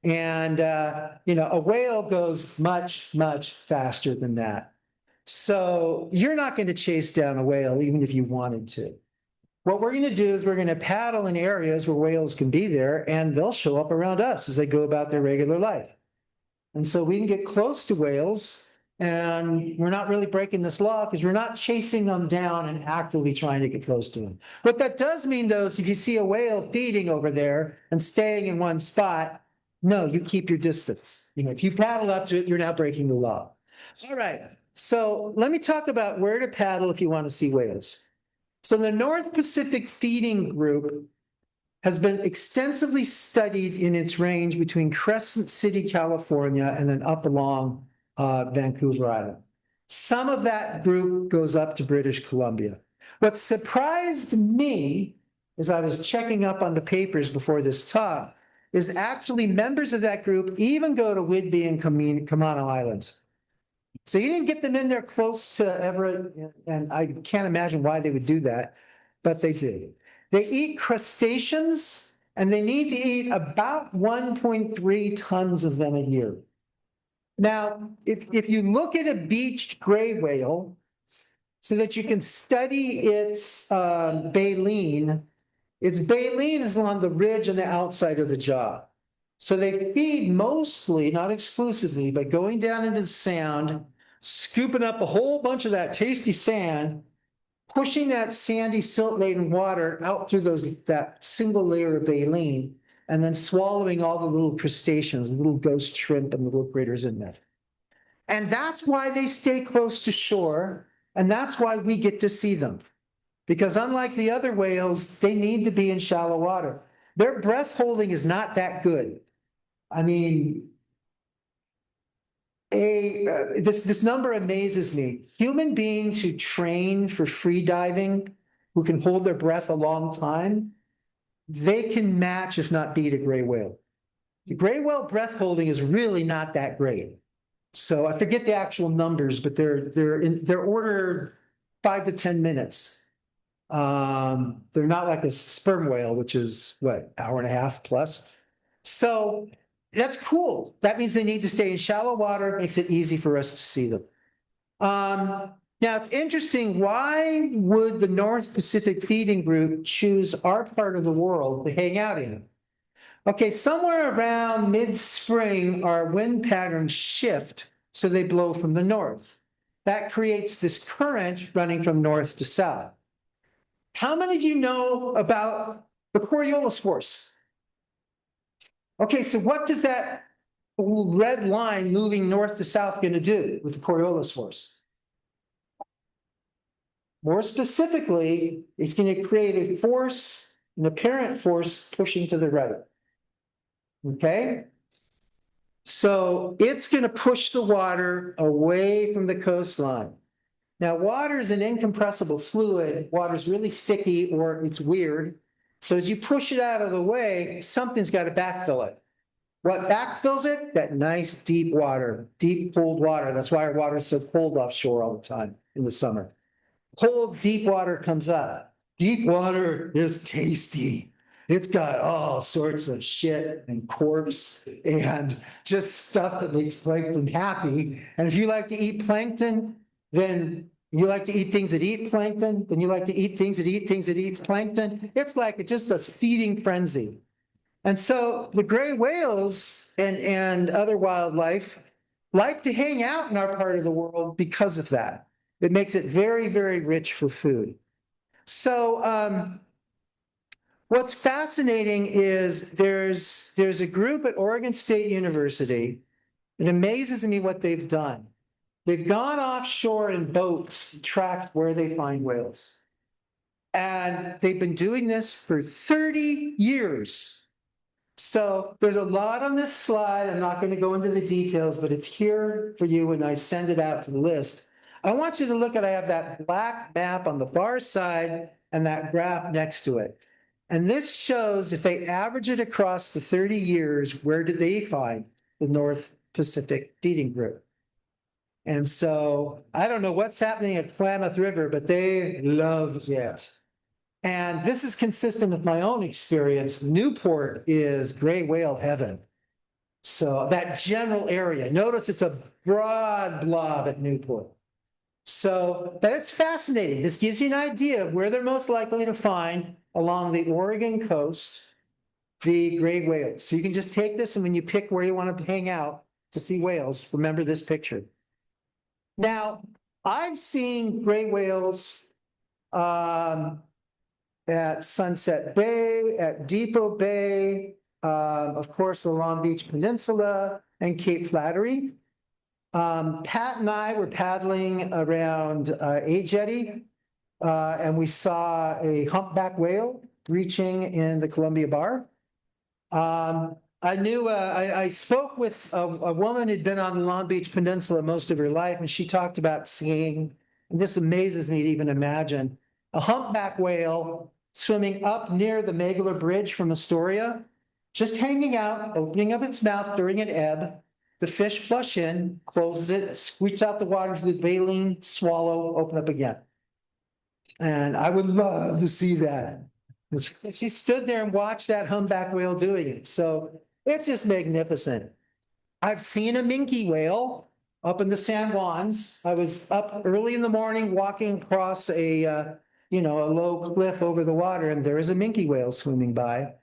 And, a whale goes much, much faster than that. So you're not going to chase down a whale, even if you wanted to. What we're going to do is we're going to paddle in areas where whales can be there, and they'll show up around us as they go about their regular life. And so we can get close to whales, and we're not really breaking this law because we're not chasing them down and actively trying to get close to them. What that does mean, though, is if you see a whale feeding over there and staying in one spot, no, you keep your distance. If you paddle up to it, you're now breaking the law. All right. So let me talk about where to paddle if you want to see whales. So the North Pacific Feeding Group has been extensively studied in its range between Crescent City, California, and then up along Vancouver Island. Some of that group goes up to British Columbia. What surprised me as I was checking up on the papers before this talk is actually members of that group even go to Whidbey and Camano Islands. So you didn't get them in there close to Everett, and I can't imagine why they would do that, but they did. They eat crustaceans, and they need to eat about 1.3 tons of them a year. Now, if you look at a beached gray whale, so that you can study its baleen is along the ridge on the outside of the jaw. So they feed mostly, not exclusively, by going down into the sand, scooping up a whole bunch of that tasty sand, pushing that sandy silt-laden water out through that single layer of baleen, and then swallowing all the little crustaceans, the little ghost shrimp and the little critters in there. And that's why they stay close to shore, and that's why we get to see them. Because unlike the other whales, they need to be in shallow water. Their breath holding is not that good. I mean, this number amazes me. Human beings who train for free diving, who can hold their breath a long time, they can match, if not beat, a gray whale. The gray whale breath holding is really not that great. So I forget the actual numbers, but they're ordered 5 to 10 minutes. They're not like a sperm whale, which is what, hour and a half plus. So That's cool. That means they need to stay in shallow water, makes it easy for us to see them. Now it's interesting, why would the North Pacific Feeding Group choose our part of the world to hang out in? Okay, somewhere around mid-spring, our wind patterns shift, so they blow from the north. That creates this current running from north to south. How many of you know about the Coriolis force? Okay, so what does that red line moving north to south going to do with the Coriolis force? More specifically, it's going to create a force, an apparent force pushing to the right. Okay? So it's going to push the water away from the coastline. Now, water is an incompressible fluid. Water is really sticky or it's weird. So as you push it out of the way, something's got to backfill it. What backfills it? That nice deep water, deep cold water. That's why our water is so cold offshore all the time in the summer. Cold, deep water comes up. Deep water is tasty. It's got all sorts of shit and corpse and just stuff that makes plankton happy. And if you like to eat plankton, then you like to eat things that eat plankton, then you like to eat things that eat things that eat plankton. It's like just a feeding frenzy. And so the gray whales and other wildlife like to hang out in our part of the world because of that. It makes it very, very rich for food. So what's fascinating is there's a group at Oregon State University. It amazes me what they've done. They've gone offshore in boats to track where they find whales. And they've been doing this for 30 years. So there's a lot on this slide. I'm not going to go into the details, but it's here for you when I send it out to the list. I want you to look at, I have that black map on the far side and that graph next to it. And this shows if they average it across the 30 years, where did they find the North Pacific Feeding Group? And so I don't know what's happening at Klamath River, but they love it. And this is consistent with my own experience. Newport is gray whale heaven. So that general area, notice it's a broad blob at Newport. So that's fascinating. This gives you an idea of where they're most likely to find along the Oregon coast the gray whales. So you can just take this, and when you pick where you want to hang out to see whales, remember this picture. Now, I've seen gray whales at Sunset Bay, at Depot Bay, of course, the Long Beach Peninsula, and Cape Flattery. Pat and I were paddling around A Jetty, and we saw a humpback whale breaching in the Columbia Bar. I spoke with a woman who'd been on the Long Beach Peninsula most of her life, and she talked about seeing, and this amazes me to even imagine, a humpback whale swimming up near the Megler Bridge from Astoria, just hanging out, opening up its mouth during an ebb. The fish flush in, closes it, squeaks out the water through the baleen, swallow, open up again. And I would love to see that. She stood there and watched that humpback whale doing it. So it's just magnificent. I've seen a minke whale up in the San Juans. I was up early in the morning walking across a low cliff over the water, and there is a minke whale swimming by.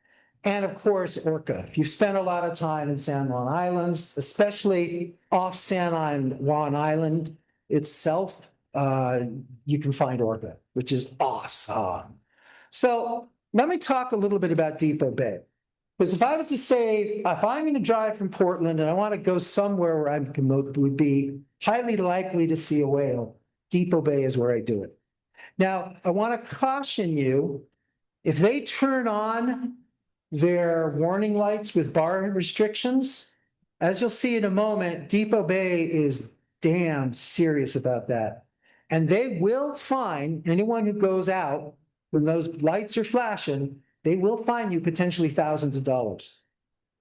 And of course, orca. If you've spent a lot of time in San Juan Islands, especially off San Juan Island itself, you can find orca, which is awesome. So let me talk a little bit about Depot Bay. Because if I was to say, if I'm going to drive from Portland and I want to go somewhere where I would be highly likely to see a whale, Depot Bay is where I do it. Now, I want to caution you, if they turn on their warning lights with bar restrictions, as you'll see in a moment, Depot Bay is damn serious about that. And they will fine anyone who goes out when those lights are flashing, they will fine you potentially thousands of dollars.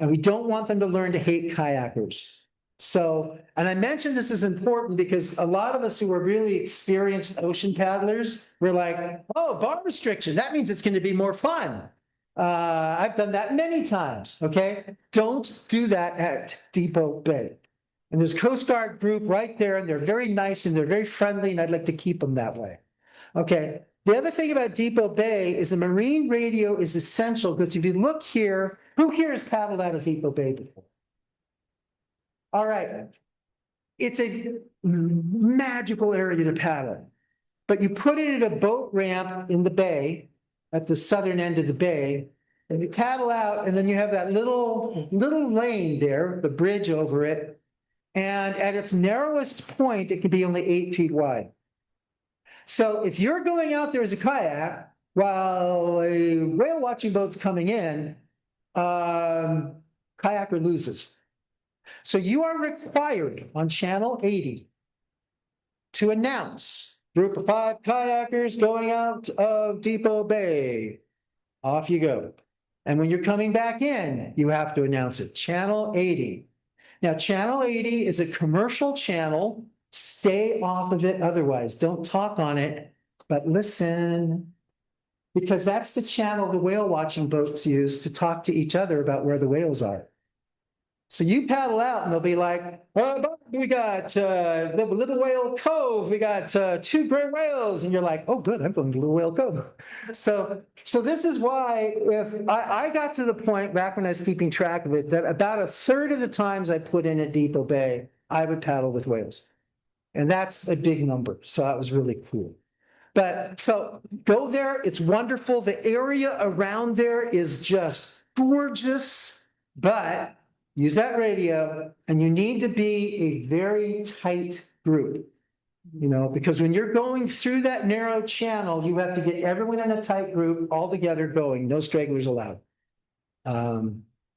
And we don't want them to learn to hate kayakers. So, and I mentioned this is important because a lot of us who are really experienced ocean paddlers, we're like, oh, bar restriction, that means it's going to be more fun. I've done that many times, okay? Don't do that at Depot Bay. And there's Coast Guard group right there, and they're very nice and they're very friendly, and I'd like to keep them that way. Okay. The other thing about Depot Bay is the marine radio is essential because if you look here, who here has paddled out of Depot Bay before? All right. It's a magical area to paddle, but you put it at a boat ramp in the bay, at the southern end of the bay, and you paddle out, and then you have that little lane there, the bridge over it, and at its narrowest point, it can be only 8 feet wide. So if you're going out there as a kayak while a whale watching boat's coming in, kayaker loses. So you are required on channel 80 to announce group of 5 kayakers going out of Depot Bay. Off you go. And when you're coming back in, you have to announce it. Channel 80. Now, channel 80 is a commercial channel. Stay off of it otherwise. Don't talk on it, but listen. Because that's the channel the whale watching boats use to talk to each other about where the whales are. So you paddle out and they'll be like, oh, we got Little Whale Cove, we got 2 great whales. And you're like, oh, good, I'm going to Little Whale Cove. So this is why if I got to the point back when I was keeping track of it, that about a third of the times I put in at Depot Bay, I would paddle with whales. And that's a big number. So that was really cool. But so go there. It's wonderful. The area around there is just gorgeous, but use that radio, and you need to be a very tight group, because when you're going through that narrow channel, you have to get everyone in a tight group all together going, no stragglers allowed.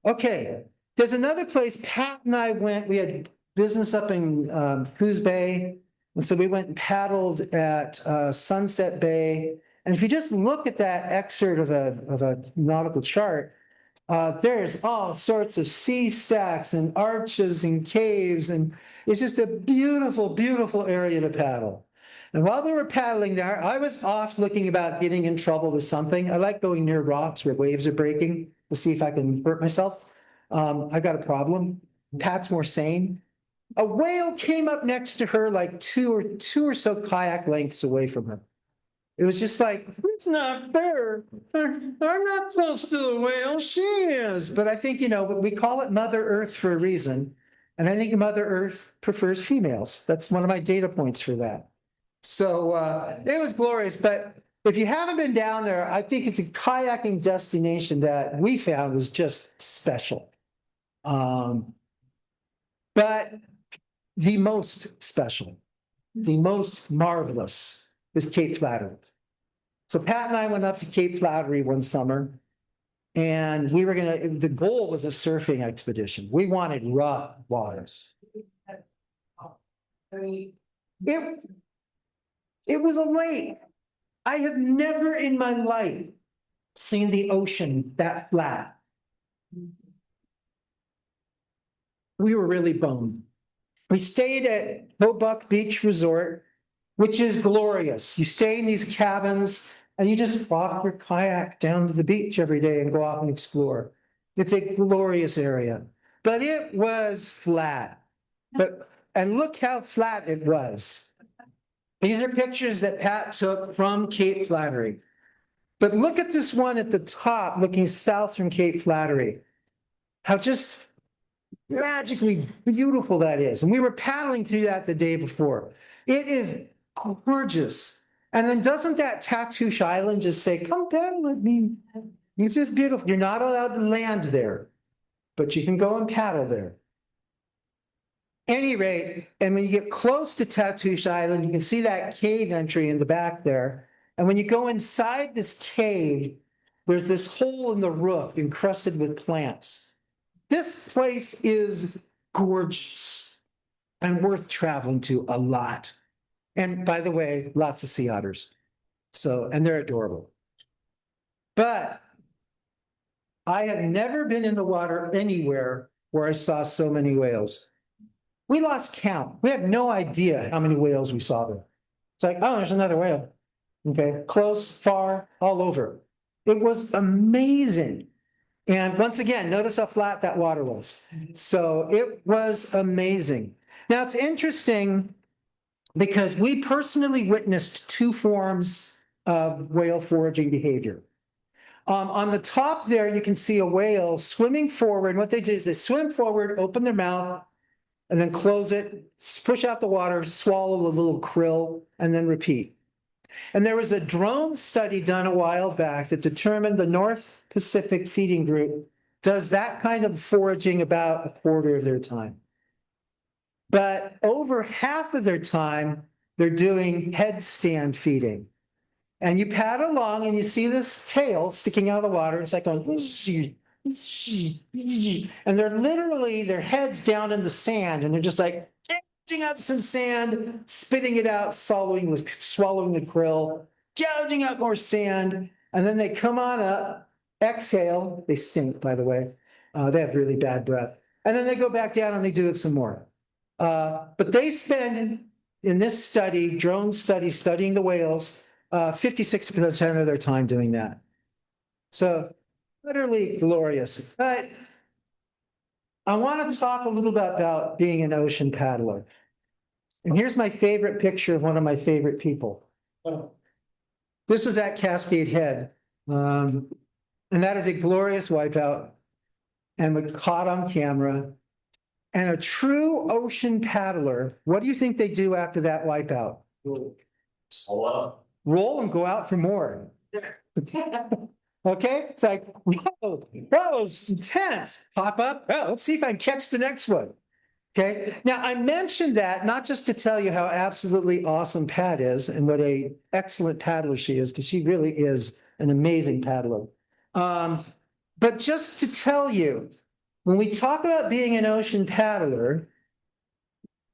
Okay, there's another place Pat and I went, we had business up in Coos Bay, and so we went and paddled at Sunset Bay, and if you just look at that excerpt of a nautical chart, there's all sorts of sea stacks and arches and caves, and it's just a beautiful, beautiful area to paddle. And while we were paddling there, I was off looking about getting in trouble with something. I like going near rocks where waves are breaking to see if I can hurt myself. I've got a problem. Pat's more sane. A whale came up next to her like two or so kayak lengths away from her. It was just like, it's not fair. I'm not close to the whale. She is. But I think, we call it Mother Earth for a reason. And I think Mother Earth prefers females. That's one of my data points for that. So it was glorious. But if you haven't been down there, I think it's a kayaking destination that we found was just special. But the most special, the most marvelous is Cape Flattery. So Pat and I went up to Cape Flattery one summer, and the goal was a surfing expedition. We wanted rough waters. It was a lake. I have never in my life seen the ocean that flat. We were really bummed. We stayed at Hobuck Beach Resort, which is glorious. You stay in these cabins and you just walk your kayak down to the beach every day and go out and explore. It's a glorious area, but it was flat. And look how flat it was. These are pictures that Pat took from Cape Flattery. But look at this one at the top, looking south from Cape Flattery. How just magically beautiful that is. And we were paddling through that the day before. It is gorgeous. And then doesn't that Tatoosh Island just say, come paddle with me? It's just beautiful. You're not allowed to land there, but you can go and paddle there. Any rate, and when you get close to Tatoosh Island, you can see that cave entry in the back there. And when you go inside this cave, there's this hole in the roof encrusted with plants. This place is gorgeous and worth traveling to a lot. And by the way, lots of sea otters. And they're adorable. But I have never been in the water anywhere where I saw so many whales. We lost count. We have no idea how many whales we saw there. It's like, oh, there's another whale. Okay, close, far, all over. It was amazing. And once again, notice how flat that water was. So it was amazing. Now it's interesting because we personally witnessed two forms of whale foraging behavior. On the top there, you can see a whale swimming forward. And what they do is they swim forward, open their mouth, and then close it, push out the water, swallow the little krill, and then repeat. And there was a drone study done a while back that determined the North Pacific feeding group does that kind of foraging about a quarter of their time. But over half of their time, they're doing headstand feeding. And you paddle along and you see this tail sticking out of the water. It's like going, and they're literally, their heads down in the sand and they're just like gouging up some sand, spitting it out, swallowing the krill, gouging up more sand. And then they come on up, exhale. They stink, by the way. They have really bad breath. And then they go back down and they do it some more. But they spend, in this study, drone study, studying the whales, 56% of their time doing that. So utterly glorious. But I want to talk a little bit about being an ocean paddler. And here's my favorite picture of one of my favorite people. This is at Cascade Head. And that is a glorious wipeout. And we caught on camera. And a true ocean paddler, what do you think they do after that wipeout? Roll and go out for more. Okay, it's like, whoa, that was intense. Pop up. Oh, let's see if I can catch the next one. Okay, now I mentioned that not just to tell you how absolutely awesome Pat is and what a excellent paddler she is, because she really is an amazing paddler. But just to tell you, when we talk about being an ocean paddler,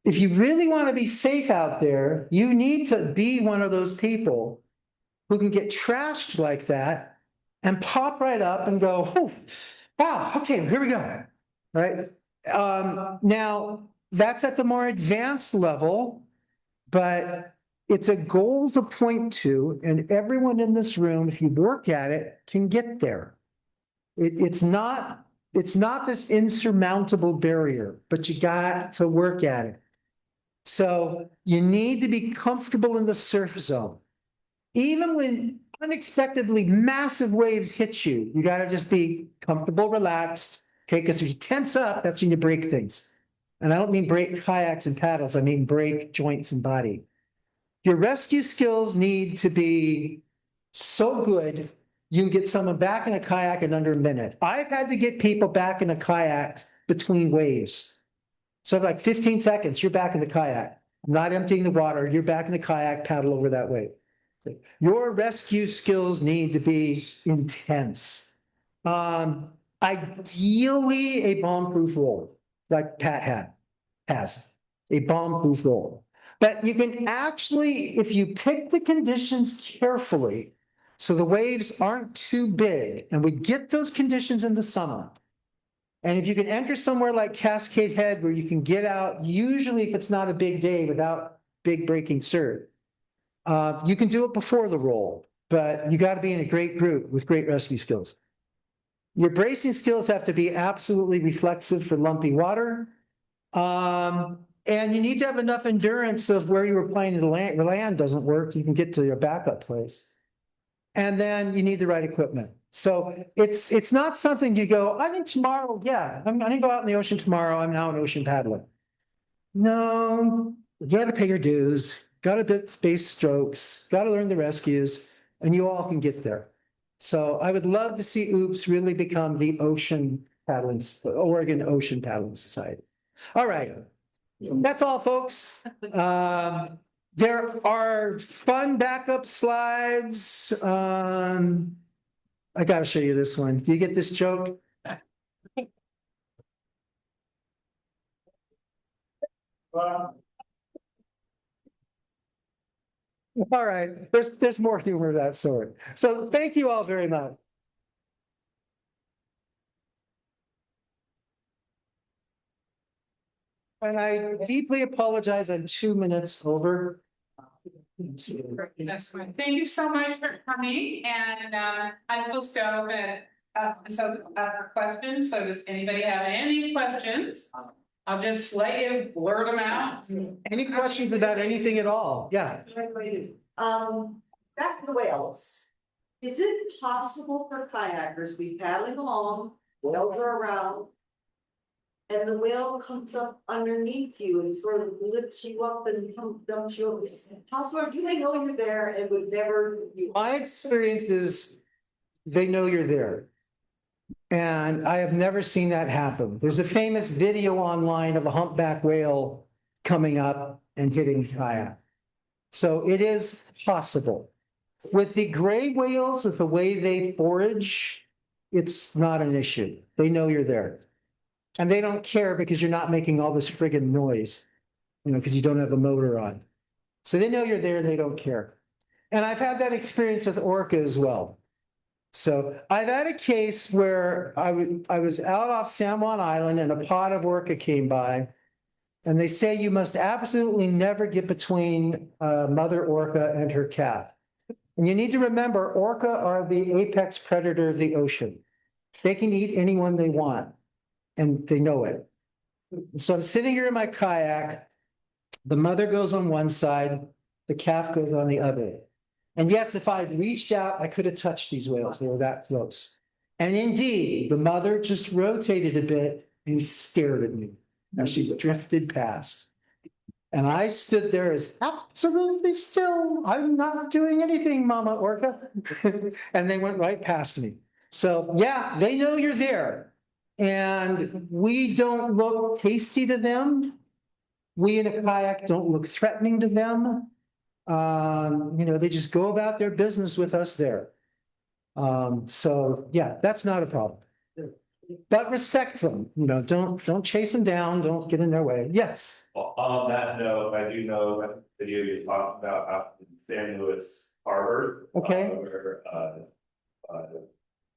if you really want to be safe out there, you need to be one of those people who can get trashed like that and pop right up and go, oh, wow, okay, here we go, right? Now, that's at the more advanced level, but it's a goal to point to, and everyone in this room, if you work at it, can get there. It's not this insurmountable barrier, but you got to work at it. So you need to be comfortable in the surf zone. Even when unexpectedly massive waves hit you, you got to just be comfortable, relaxed. Okay, because if you tense up, that's when you break things. And I don't mean break kayaks and paddles, I mean break joints and body. Your rescue skills need to be so good, you can get someone back in a kayak in under a minute. I've had to get people back in a kayak between waves. So like 15 seconds, you're back in the kayak. I'm not emptying the water, you're back in the kayak, paddle over that wave. Your rescue skills need to be intense. Ideally, a bomb-proof roll, like Pat has a bomb-proof roll. But you can actually, if you pick the conditions carefully, so the waves aren't too big, and we get those conditions in the summer. And if you can enter somewhere like Cascade Head where you can get out, usually if it's not a big day without big breaking surf, you can do it before the roll, but you got to be in a great group with great rescue skills. Your bracing skills have to be absolutely reflexive for lumpy water. And you need to have enough endurance of where you were planning to land. Your land doesn't work, you can get to your backup place. And then you need the right equipment. So it's not something you go, I think tomorrow, yeah, I'm going to go out in the ocean tomorrow. I'm now an ocean paddler. No, you got to pay your dues, got to bit space strokes, got to learn the rescues, and you all can get there. So I would love to see OOPS really become the Oregon Ocean Paddling Society. All right, that's all, folks. There are fun backup slides. I got to show you this one. Do you get this joke? All right, there's more humor of that sort. So thank you all very much. And I deeply apologize, I'm 2 minutes over. That's fine. Thank you so much for coming, and I'm supposed to open it up for questions, so does anybody have any questions? I'll just let you blurt them out. Any questions about anything at all? Yeah. Back to the whales. Is it possible for kayakers to be paddling along, whales are around, and the whale comes up underneath you and sort of lifts you up and dumps you over? Is it possible, or do they know you're there and would never? My experience is they know you're there. And I have never seen that happen. There's a famous video online of a humpback whale coming up and hitting kayak. So it is possible. With the gray whales, with the way they forage, it's not an issue. They know you're there. And they don't care because you're not making all this friggin' noise, because you don't have a motor on. So they know you're there, they don't care. And I've had that experience with orca as well. So I've had a case where I was out off San Juan Island and a pod of orca came by. And they say you must absolutely never get between mother orca and her calf. And you need to remember, orca are the apex predator of the ocean. They can eat anyone they want, and they know it. So I'm sitting here in my kayak. The mother goes on one side, the calf goes on the other. And yes, if I had reached out, I could have touched these whales. They were that close. And indeed, the mother just rotated a bit and stared at me as she drifted past. And I stood there as absolutely still. I'm not doing anything, Mama Orca. And they went right past me. So yeah, they know you're there. And we don't look tasty to them. We in a kayak don't look threatening to them. They just go about their business with us there. So yeah, that's not a problem. But respect them, don't chase them down, don't get in their way. Yes. Well, on that note, I do know that video you talked about out in San Luis Harbor. Okay. Where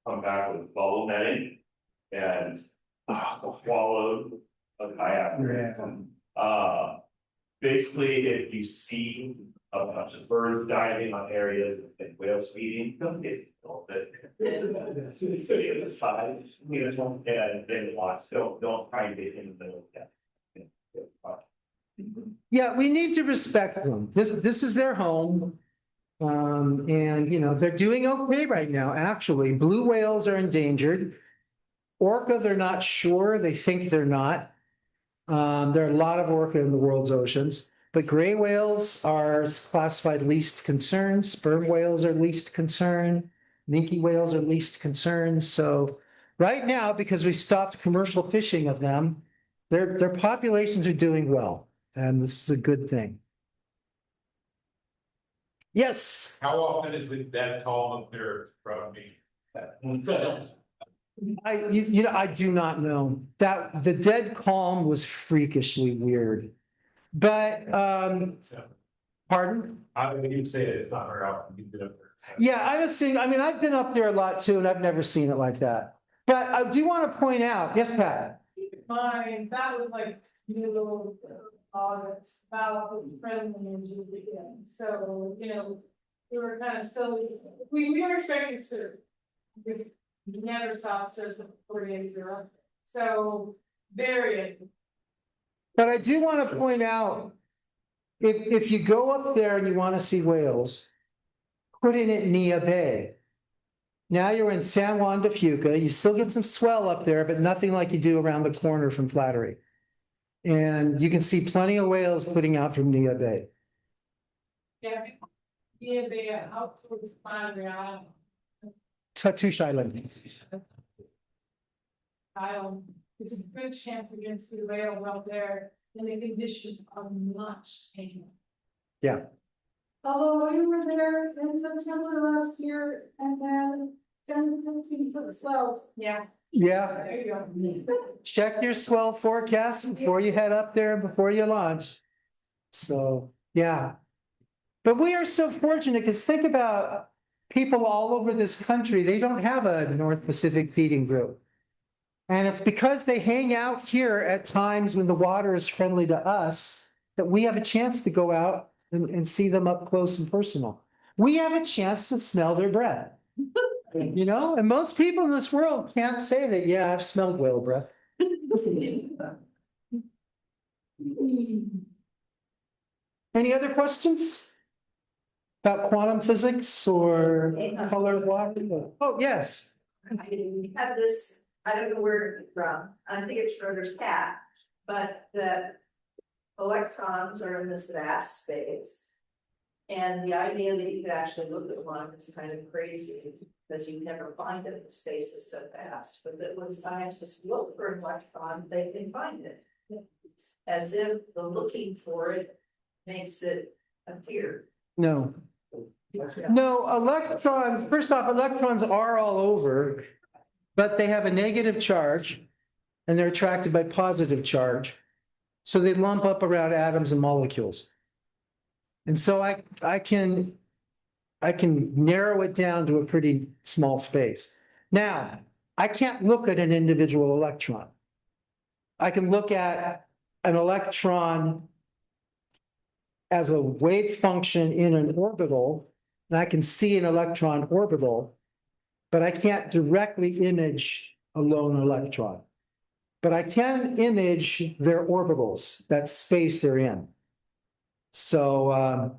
come back with bubble netting and swallowed a kayak. Yeah. Basically, if you see a bunch of birds diving on areas and whales feeding, don't get sitting on the side, and watch. Don't try and get in the middle of that. Yeah, we need to respect them. This is their home. They're doing okay right now, actually. Blue whales are endangered. Orca, they're not sure. They think they're not. There are a lot of orca in the world's oceans, but gray whales are classified least concern. Sperm whales are least concern. Minke whales are least concern. So right now, because we stopped commercial fishing of them, their populations are doing well, and this is a good thing. Yes. How often is it that calm up there from me? I do not know. That the dead calm was freakishly weird. But pardon? How do you say it? It's not very often you've been up there. Yeah, I've been up there a lot too, and I've never seen it like that. But I do want to point out, yes, Pat. Keep in mind, that was like middle of August, about was friendly in June again. So, we were kind of silly. We were expecting surf. We never saw surf for 48 years. So very. But I do want to point out, if you go up there and you want to see whales, put in at Nia Bay. Now you're in San Juan de Fuca. You still get some swell up there, but nothing like you do around the corner from Flattery. And you can see plenty of whales putting out from Nia Bay. Yeah, Nia Bay out towards Flattery Island. Tatoosh Island. It's a good chance we're going to see whale out there, and the conditions are much taken. Yeah. Although we were there in September last year, and then 10 to 15 foot swells. Yeah. Yeah. There you go. Check your swell forecast before you head up there and before you launch. So, yeah. But we are so fortunate because think about people all over this country, they don't have a North Pacific feeding group. And it's because they hang out here at times when the water is friendly to us that we have a chance to go out and see them up close and personal. We have a chance to smell their breath. You know, and most people in this world can't say that, yeah, I've smelled whale breath. Any other questions? About quantum physics or color water? Oh, yes. I have this, I don't know where it's from, I think it's Schroeder's cat, but the electrons are in this vast space. And the idea that you could actually look at one is kind of crazy, because you never find it, the space is so vast, but that when scientists look for an electron, they can find it. As if the looking for it makes it appear. No. No, first off, electrons are all over, but they have a negative charge and they're attracted by positive charge. So they lump up around atoms and molecules. And so I can narrow it down to a pretty small space. Now, I can't look at an individual electron. I can look at an electron as a wave function in an orbital, and I can see an electron orbital, but I can't directly image a lone electron. But I can image their orbitals, that space they're in. So,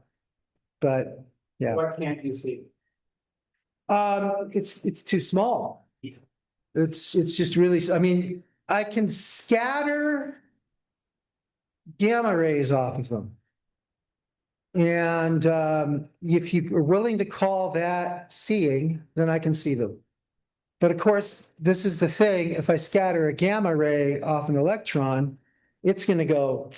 but yeah. What can't you see? It's too small. It's just really, I mean, I can scatter gamma rays off of them. And if you are willing to call that seeing, then I can see them. But of course, this is the thing, if I scatter a gamma ray off an electron, it's going to go.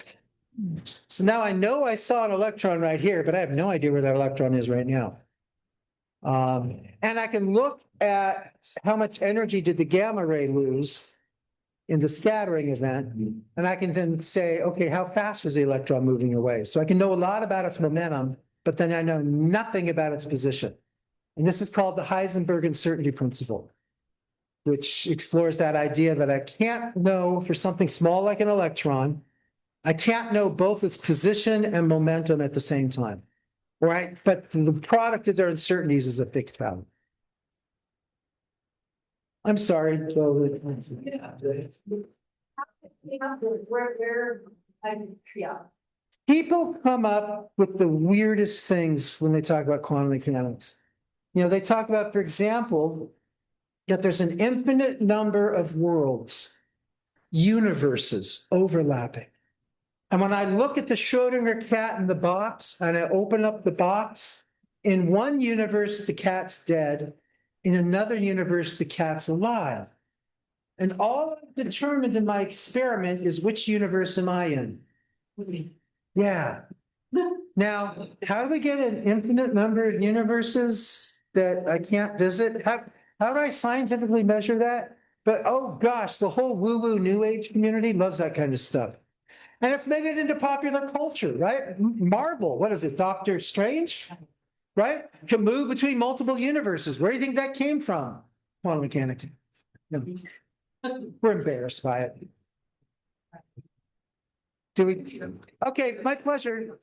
So now I know I saw an electron right here, but I have no idea where that electron is right now. And I can look at how much energy did the gamma ray lose in the scattering event, and I can then say, okay, how fast was the electron moving away? So I can know a lot about its momentum, but then I know nothing about its position. And this is called the Heisenberg uncertainty principle, which explores that idea that I can't know for something small like an electron, I can't know both its position and momentum at the same time, right? But the product of their uncertainties is a fixed value. I'm sorry. Yeah. People come up with the weirdest things when they talk about quantum mechanics. You know, they talk about, for example, that there's an infinite number of worlds, universes overlapping. And when I look at the Schrodinger cat in the box and I open up the box, in one universe, the cat's dead. In another universe, the cat's alive. And all I've determined in my experiment is which universe am I in? Yeah. Now, how do we get an infinite number of universes that I can't visit? How do I scientifically measure that? But oh gosh, the whole woo-woo new age community loves that kind of stuff. And it's made it into popular culture, right? Marvel, what is it, Doctor Strange? Right? Can move between multiple universes. Where do you think that came from? Quantum mechanics. No. We're embarrassed by it. Do we? Okay, my pleasure.